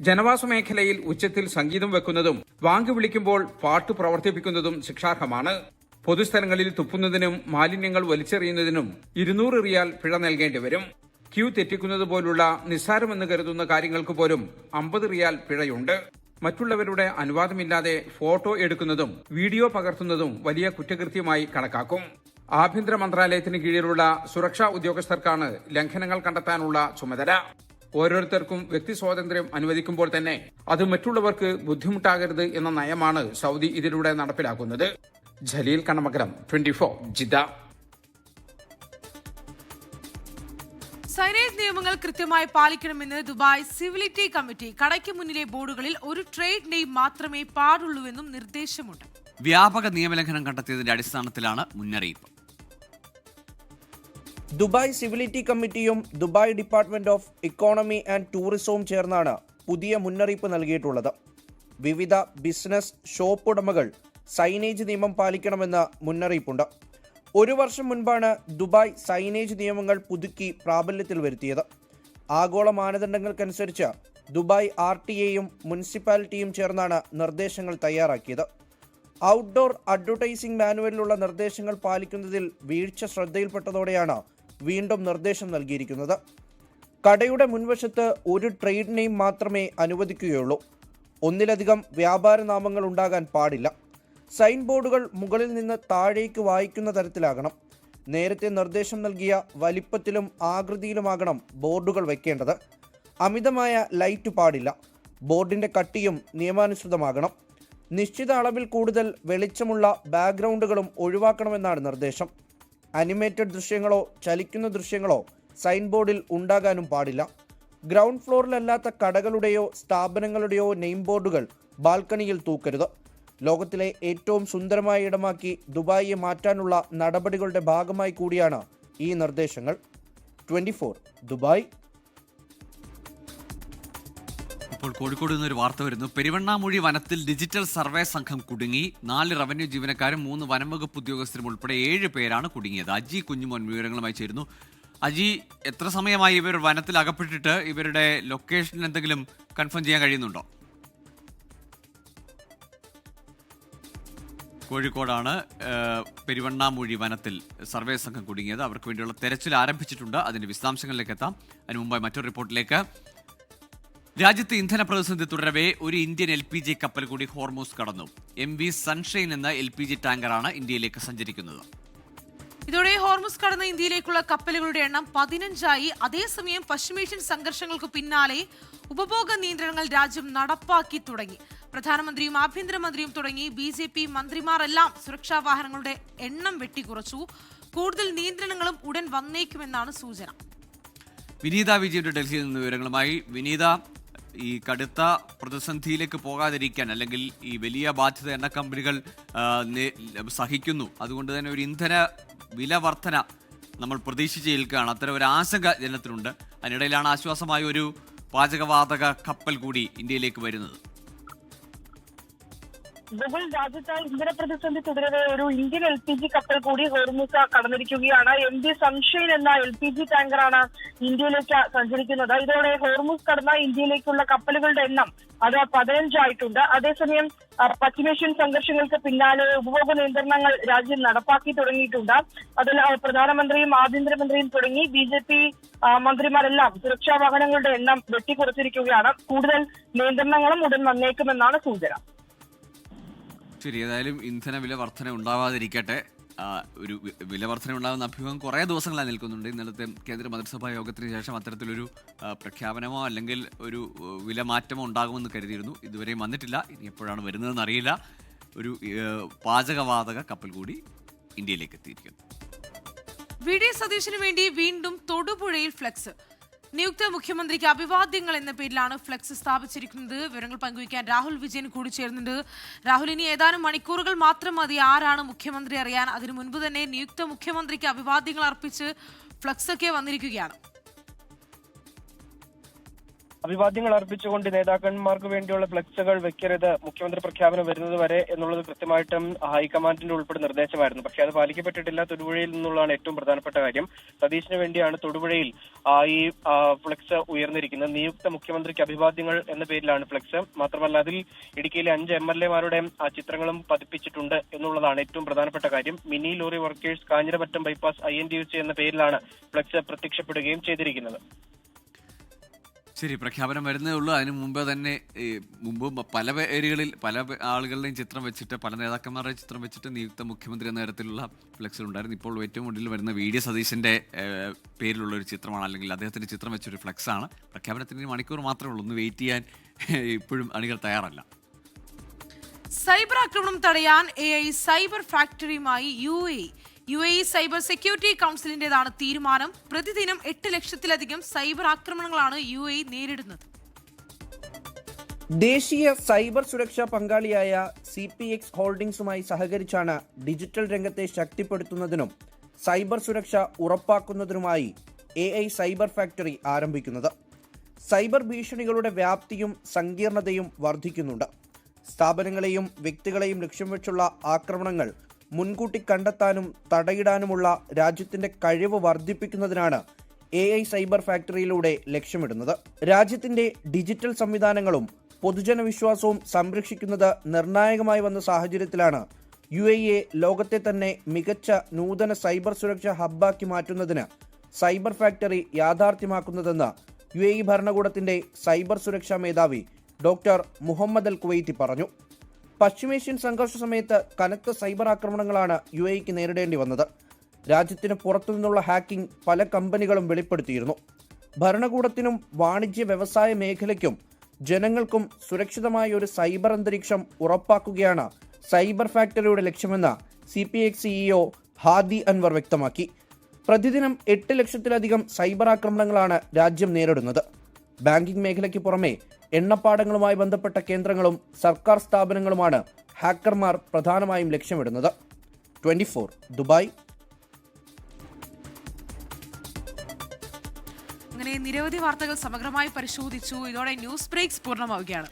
ജനവാസ മേഖലയിൽ ഉച്ചത്തിൽ സംഗീതം വെക്കുന്നതും വാങ്ക് വിളിക്കുമ്പോൾ പാട്ട് പ്രവർത്തിപ്പിക്കുന്നതും ശിക്ഷാർഹമാണ്. പൊതുസ്ഥലങ്ങളിൽ തുപ്പുന്നതിനും മാലിന്യങ്ങൾ വലിച്ചെറിയുന്നതിനും 200 റിയാൽ പിഴ നൽകേണ്ടി വരും. ക്യൂ തെറ്റിക്കുന്നത് പോലുള്ള നിസ്സാരമെന്ന് കരുതുന്ന കാര്യങ്ങൾക്ക് പോലും 50 റിയാൽ പിഴയുണ്ട്. മറ്റുള്ളവരുടെ അനുവാദമില്ലാതെ ഫോട്ടോ എടുക്കുന്നതും വീഡിയോ പകർത്തുന്നതും വലിയ കുറ്റകൃത്യമായി കണക്കാക്കും. ആഭ്യന്തര മന്ത്രാലയത്തിന് കീഴിലുള്ള സുരക്ഷാ ഉദ്യോഗസ്ഥർക്കാണ് ലംഘനങ്ങൾ കണ്ടെത്താനുള്ള ചുമതല. ഓരോരുത്തർക്കും വ്യക്തി സ്വാതന്ത്ര്യം അനുവദിക്കുമ്പോൾ തന്നെ അത് മറ്റുള്ളവർക്ക് ബുദ്ധിമുട്ടാകരുത് എന്ന നയമാണ് സൗദി ഇതിലൂടെ നടപ്പിലാക്കുന്നത്. ജലീൽ കണ്ണമകലം, 24 ജിദ്ദ. സൈനേജ് നിയമങ്ങൾ കൃത്യമായി പാലിക്കണമെന്ന് ദുബായ് സിവിലിറ്റി കമ്മിറ്റി. കടയ്ക്ക് മുന്നിലെ ബോർഡുകളിൽ ഒരു ട്രേഡ് നെയിം മാത്രമേ പാടുള്ളൂവെന്നും നിർദ്ദേശമുണ്ട്. വ്യാപക നിയമലംഘനം കണ്ടെത്തിയതിന്റെ അടിസ്ഥാനത്തിലാണ് മുന്നറിയിപ്പ്. ദുബായ് സിവിലിറ്റി കമ്മിറ്റിയും Dubai department of economy and ടൂറിസവും ചേർന്നാണ് പുതിയ മുന്നറിയിപ്പ് നൽകിയിട്ടുള്ളത്. വിവിധ ബിസിനസ് ഷോപ്പ് ഉടമകൾ സൈനേജ് നിയമം പാലിക്കണമെന്ന് മുന്നറിയിപ്പുണ്ട്. 1 വർഷം മുൻപാണ് ദുബായ് സൈനേജ് നിയമങ്ങൾ പുതുക്കി പ്രാബല്യത്തിൽ വരുത്തിയത്. ആഗോള മാനദണ്ഡങ്ങൾക്കനുസരിച്ച് ദുബായ് RTA-യും മുനിസിപ്പാലിറ്റിയും ചേർന്നാണ് നിർദ്ദേശങ്ങൾ തയ്യാറാക്കിയത്. ഔട്ട്ഡോർ അഡ്വർടൈസിംഗ് മാനുവലിലുള്ള നിർദ്ദേശങ്ങൾ പാലിക്കുന്നതിൽ വീഴ്ച ശ്രദ്ധയിൽപ്പെട്ടതോടെയാണ് വീണ്ടും നിർദ്ദേശം നൽകിയിരിക്കുന്നത്. കടയുടെ മുൻവശത്ത് ഒരു ട്രേഡ് നെയിം മാത്രമേ അനുവദിക്കുകയുള്ളൂ. ഒന്നിലധികം വ്യാപാര നാമങ്ങൾ ഉണ്ടാകാൻ പാടില്ല. സൈൻ ബോർഡുകൾ മുകളിൽ നിന്ന് താഴേക്ക് വായിക്കുന്ന തരത്തിലാകണം. നേരത്തെ നിർദ്ദേശം നൽകിയ വലിപ്പത്തിലും ആകൃതിയിലുമാകണം ബോർഡുകൾ വയ്ക്കേണ്ടത്. അമിതമായ ലൈറ്റ് പാടില്ല. ബോർഡിൻ്റെ കട്ടിയും നിയമാനുസൃതമാകണം. നിശ്ചിത അളവിൽ കൂടുതൽ വെളിച്ചമുള്ള ബാക്ക്ഗ്രൗണ്ടുകളും ഒഴിവാക്കണമെന്നാണ് നിർദ്ദേശം. അനിമേറ്റഡ് ദൃശ്യങ്ങളോ ചലിക്കുന്ന ദൃശ്യങ്ങളോ സൈൻ ബോർഡിൽ ഉണ്ടാകാനും പാടില്ല. ഗ്രൗണ്ട് ഫ്ലോറിലല്ലാത്ത കടകളുടെയോ സ്ഥാപനങ്ങളുടെയോ നെയിം ബോർഡുകൾ ബാൽക്കണിയിൽ തൂക്കരുത്. ലോകത്തിലെ ഏറ്റവും സുന്ദരമായ ഇടമാക്കി ദുബായിയെ മാറ്റാനുള്ള നടപടികളുടെ ഭാഗമായി കൂടിയാണ് ഈ നിർദ്ദേശങ്ങൾ. 24 ദുബായ്. ഇപ്പോൾ കോഴിക്കോട് നിന്നൊരു വാർത്ത വരുന്നു. പെരുവണ്ണാമൂഴി വനത്തിൽ ഡിജിറ്റൽ സർവേ സംഘം കുടുങ്ങി. 4 റവന്യൂ ജീവനക്കാരും 3 വനംവകുപ്പ് ഉദ്യോഗസ്ഥരും ഉൾപ്പെടെ 7 പേരാണ് കുടുങ്ങിയത്. അജി കുഞ്ഞുമോൻ വിവരങ്ങളുമായി ചേരുന്നു. അജി, എത്ര സമയമായി ഇവർ വനത്തിൽ അകപ്പെട്ടിട്ട്? ഇവരുടെ ലൊക്കേഷൻ എന്തെങ്കിലും കൺഫേം ചെയ്യാൻ കഴിയുന്നുണ്ടോ? കോഴിക്കോടാണ് പെരുവണ്ണാമൂഴി വനത്തിൽ സർവേ സംഘം കുടുങ്ങിയത്. അവർക്ക് വേണ്ടിയുള്ള തെരച്ചിൽ ആരംഭിച്ചിട്ടുണ്ട്. അതിന്റെ വിശദാംശങ്ങളിലേക്ക് എത്താം. അതിനു മുമ്പായി മറ്റൊരു റിപ്പോർട്ടിലേക്ക്. രാജ്യത്ത് ഇന്ധന പ്രതിസന്ധി തുടരവേ ഒരു ഇന്ത്യൻ LPG കപ്പൽ കൂടി ഹോർമൂസ് കടന്നു. MV സൺഷൈൻ എന്ന LPG ടാങ്കറാണ് ഇന്ത്യയിലേക്ക് സഞ്ചരിക്കുന്നത്. ഇതോടെ ഹോർമുസ് കടന്ന ഇന്ത്യയിലേക്കുള്ള കപ്പലുകളുടെ എണ്ണം 15ആയി. അതേസമയം പശ്ചിമേഷ്യൻ സംഘർഷങ്ങൾക്ക് പിന്നാലെ ഉപഭോഗ നിയന്ത്രണങ്ങൾ രാജ്യം നടപ്പാക്കി തുടങ്ങി. പ്രധാനമന്ത്രിയും ആഭ്യന്തരമന്ത്രിയും തുടങ്ങി BJP മന്ത്രിമാരെല്ലാം സുരക്ഷാ വാഹനങ്ങളുടെ എണ്ണം വെട്ടിക്കുറച്ചു. കൂടുതൽ നിയന്ത്രണങ്ങളും ഉടൻ വന്നേക്കുമെന്നാണ് സൂചന. വിനീത വിജയന്റെ ഡൽഹിയിൽ നിന്ന് വിവരങ്ങളുമായി. വിനീത, ഈ കടുത്ത പ്രതിസന്ധിയിലേക്ക് പോകാതിരിക്കാൻ, അല്ലെങ്കിൽ ഈ വലിയ ബാധ്യത എണ്ണ കമ്പനികൾ സഹിക്കുന്നു, അതുകൊണ്ട് തന്നെ ഒരു ഇന്ധന വില വർധന നമ്മൾ പ്രതീക്ഷിച്ച് നിൽക്കുകയാണ്. അത്തരം ഒരു ആശങ്ക ജനത്തിനുണ്ട്. അതിനിടയിലാണ് ആശ്വാസമായ ഒരു പാചകവാതക കപ്പൽ കൂടി ഇന്ത്യയിലേക്ക് വരുന്നത്. ഗൂഗിൾ, രാജ്യത്ത് ഇന്ധന പ്രതിസന്ധി തുടരവേ ഒരു ഇന്ത്യൻ LPG കപ്പൽ കൂടി ഹോർമുസ് കടന്നിരിക്കുകയാണ്. MV സൺഷൈൻ എന്ന LPG ടാങ്കറാണ് ഇന്ത്യയിലേക്ക് സഞ്ചരിക്കുന്നത്. ഇതോടെ ഹോർമുസ് കടന്ന ഇന്ത്യയിലേക്കുള്ള കപ്പലുകളുടെ എണ്ണം അത് 15 ആയിട്ടുണ്ട്. അതേസമയം പശ്ചിമേഷ്യൻ സംഘർഷങ്ങൾക്ക് പിന്നാലെ ഉപഭോഗ നിയന്ത്രണങ്ങൾ രാജ്യം നടപ്പാക്കി തുടങ്ങിയിട്ടുണ്ട്. അതിൽ പ്രധാനമന്ത്രിയും ആഭ്യന്തരമന്ത്രിയും തുടങ്ങി BJP മന്ത്രിമാരെല്ലാം സുരക്ഷാ വാഹനങ്ങളുടെ എണ്ണം വെട്ടിക്കുറച്ചിരിക്കുകയാണ്. കൂടുതൽ നിയന്ത്രണങ്ങളും ഉടൻ വന്നേക്കുമെന്നാണ് സൂചന. ശരി, ഏതായാലും ഇന്ധന വില വർധന ഉണ്ടാവാതിരിക്കട്ടെ. ഒരു വില വർധന ഉണ്ടാകുന്ന അഭ്യൂഹം കുറേ ദിവസങ്ങളായി നിൽക്കുന്നുണ്ട്. ഇന്നലത്തെ കേന്ദ്ര മന്ത്രിസഭാ യോഗത്തിന് ശേഷം അത്തരത്തിലൊരു പ്രഖ്യാപനമോ അല്ലെങ്കിൽ ഒരു വില മാറ്റമോ ഉണ്ടാകുമെന്ന് കരുതിയിരുന്നു. ഇതുവരെയും വന്നിട്ടില്ല. ഇനി എപ്പോഴാണ് വരുന്നതെന്ന് അറിയില്ല. ഒരു പാചകവാതക കപ്പൽ കൂടി ഇന്ത്യയിലേക്ക് എത്തിയിരിക്കുന്നു. VD സതീശന് വേണ്ടി വീണ്ടും തൊടുപുഴയിൽ ഫ്ലെക്സ്. നിയുക്ത മുഖ്യമന്ത്രിക്ക് അഭിവാദ്യങ്ങൾ എന്ന പേരിലാണ് ഫ്ലെക്സ് സ്ഥാപിച്ചിരിക്കുന്നത്. വിവരങ്ങൾ പങ്കുവയ്ക്കാൻ രാഹുൽ വിജയൻ കൂടി ചേർന്നുണ്ട്. രാഹുൽ, ഇനി ഏതാനും മണിക്കൂറുകൾ മാത്രം മതി ആരാണ് മുഖ്യമന്ത്രി അറിയാൻ. അതിനു മുൻപ് തന്നെ നിയുക്ത മുഖ്യമന്ത്രിക്ക് അഭിവാദ്യങ്ങൾ അർപ്പിച്ച് ഫ്ലെക്സ് ഒക്കെ വന്നിരിക്കുകയാണ്. അഭിവാദ്യങ്ങൾ അർപ്പിച്ചുകൊണ്ട് നേതാക്കന്മാർക്ക് വേണ്ടിയുള്ള ഫ്ലെക്സുകൾ വെക്കരുത്, മുഖ്യമന്ത്രി പ്രഖ്യാപനം വരുന്നത് വരെ എന്നുള്ളത് കൃത്യമായിട്ടും ഹൈക്കമാൻഡിന്റെ ഉൾപ്പെടെ നിർദ്ദേശമായിരുന്നു. പക്ഷേ അത് പാലിക്കപ്പെട്ടിട്ടില്ല. തൊടുപുഴയിൽ നിന്നുള്ളതാണ് ഏറ്റവും പ്രധാനപ്പെട്ട കാര്യം. സതീശിന് വേണ്ടിയാണ് തൊടുപുഴയിൽ ഈ ഫ്ലെക്സ് ഉയർന്നിരിക്കുന്നത്. നിയുക്ത മുഖ്യമന്ത്രിക്ക് അഭിവാദ്യങ്ങൾ എന്ന പേരിലാണ് ഫ്ലെക്സ്. മാത്രമല്ല അതിൽ ഇടുക്കിയിലെ 5 MLA-മാരുടെ ചിത്രങ്ങളും പതിപ്പിച്ചിട്ടുണ്ട് എന്നുള്ളതാണ് ഏറ്റവും പ്രധാനപ്പെട്ട കാര്യം. Mini lorry workers Kanjiramattam bypass INTUC എന്ന പേരിലാണ് ഫ്ലെക്സ് പ്രത്യക്ഷപ്പെടുകയും ചെയ്തിരിക്കുന്നത്. ശരി, പ്രഖ്യാപനം വരുന്നേ ഉള്ളൂ. അതിന് മുമ്പ് തന്നെ മുമ്പ് പല ഏരിയകളിൽ പല ആളുകളുടെയും ചിത്രം വെച്ചിട്ട്, പല നേതാക്കന്മാരുടെ ചിത്രം വെച്ചിട്ട് നിയുക്ത മുഖ്യമന്ത്രി എന്ന തരത്തിലുള്ള ഫ്ലെക്സുകൾ ഉണ്ടായിരുന്നു. ഇപ്പോൾ ഏറ്റവും മുന്നിൽ വരുന്ന VD സതീശന്റെ പേരിലുള്ള ഒരു ചിത്രമാണ്, അല്ലെങ്കിൽ അദ്ദേഹത്തിന്റെ ചിത്രം വെച്ചൊരു ഫ്ലെക്സാണ്. പ്രഖ്യാപനത്തിന് മണിക്കൂർ മാത്രമേ ഉള്ളൂ. ഒന്ന് വെയിറ്റ് ചെയ്യാൻ ഇപ്പോഴും അണികൾ തയ്യാറല്ല. സൈബർ ആക്രമണം തടയാൻ AI സൈബർ ഫാക്ടറിയുമായി UAE. UAE സൈബർ സെക്യൂരിറ്റി കൗൺസിലിന്റേതാണ് തീരുമാനം. പ്രതിദിനം 8 ലക്ഷത്തിലധികം സൈബർ ആക്രമണങ്ങളാണ് UAE നേരിടുന്നത്. ദേശീയ സൈബർ സുരക്ഷാ പങ്കാളിയായ CPX ഹോൾഡിംഗ്സുമായി സഹകരിച്ചാണ് ഡിജിറ്റൽ രംഗത്തെ ശക്തിപ്പെടുത്തുന്നതിനും സൈബർ സുരക്ഷ ഉറപ്പാക്കുന്നതിനുമായി AI സൈബർ ഫാക്ടറി ആരംഭിക്കുന്നത്. സൈബർ ഭീഷണികളുടെ വ്യാപ്തിയും സങ്കീർണതയും വർദ്ധിക്കുന്നുണ്ട്. സ്ഥാപനങ്ങളെയും വ്യക്തികളെയും ലക്ഷ്യം വെച്ചുള്ള ആക്രമണങ്ങൾ മുൻകൂട്ടി കണ്ടെത്താനും തടയിടാനുമുള്ള രാജ്യത്തിന്റെ കഴിവ് വർദ്ധിപ്പിക്കുന്നതിനാണ് AI സൈബർ ഫാക്ടറിയിലൂടെ ലക്ഷ്യമിടുന്നത്. രാജ്യത്തിന്റെ ഡിജിറ്റൽ സംവിധാനങ്ങളും പൊതുജന വിശ്വാസവും സംരക്ഷിക്കുന്നത് നിർണായകമായി വന്ന സാഹചര്യത്തിലാണ് UAE ലോകത്തെ തന്നെ മികച്ച നൂതന സൈബർ സുരക്ഷാ ഹബ്ബാക്കി മാറ്റുന്നതിന് സൈബർ ഫാക്ടറി യാഥാർത്ഥ്യമാക്കുന്നതെന്ന് UAE ഭരണകൂടത്തിന്റെ സൈബർ സുരക്ഷാ മേധാവി ഡോക്ടർ മുഹമ്മദ് അൽ കുവൈറ്റി പറഞ്ഞു. പശ്ചിമേഷ്യൻ സംഘർഷ സമയത്ത് കനത്ത സൈബർ ആക്രമണങ്ങളാണ് UAEക്ക് നേരിടേണ്ടി വന്നത്. രാജ്യത്തിന് പുറത്തുനിന്നുള്ള ഹാക്കിംഗ് പല കമ്പനികളും വെളിപ്പെടുത്തിയിരുന്നു. ഭരണകൂടത്തിനും വാണിജ്യ വ്യവസായ മേഖലയ്ക്കും ജനങ്ങൾക്കും സുരക്ഷിതമായ ഒരു സൈബർ അന്തരീക്ഷം ഉറപ്പാക്കുകയാണ് സൈബർ ഫാക്ടറിയുടെ ലക്ഷ്യമെന്ന് CPX CEO ഹാദി അൻവർ വ്യക്തമാക്കി. പ്രതിദിനം 8 ലക്ഷത്തിലധികം സൈബർ ആക്രമണങ്ങളാണ് രാജ്യം നേരിടുന്നത്. ബാങ്കിംഗ് മേഖലയ്ക്ക് പുറമെ എണ്ണപ്പാടങ്ങളുമായി ബന്ധപ്പെട്ട കേന്ദ്രങ്ങളും സർക്കാർ സ്ഥാപനങ്ങളുമാണ് ഹാക്കർമാർ പ്രധാനമായും ലക്ഷ്യമിടുന്നത്. 24 ദുബായ്. അങ്ങനെ നിരവധി വാർത്തകൾ സമഗ്രമായി പരിശോധിച്ചു. ഇതോടെ ന്യൂസ് ബ്രേക്സ് പൂർണ്ണമാവുകയാണ്.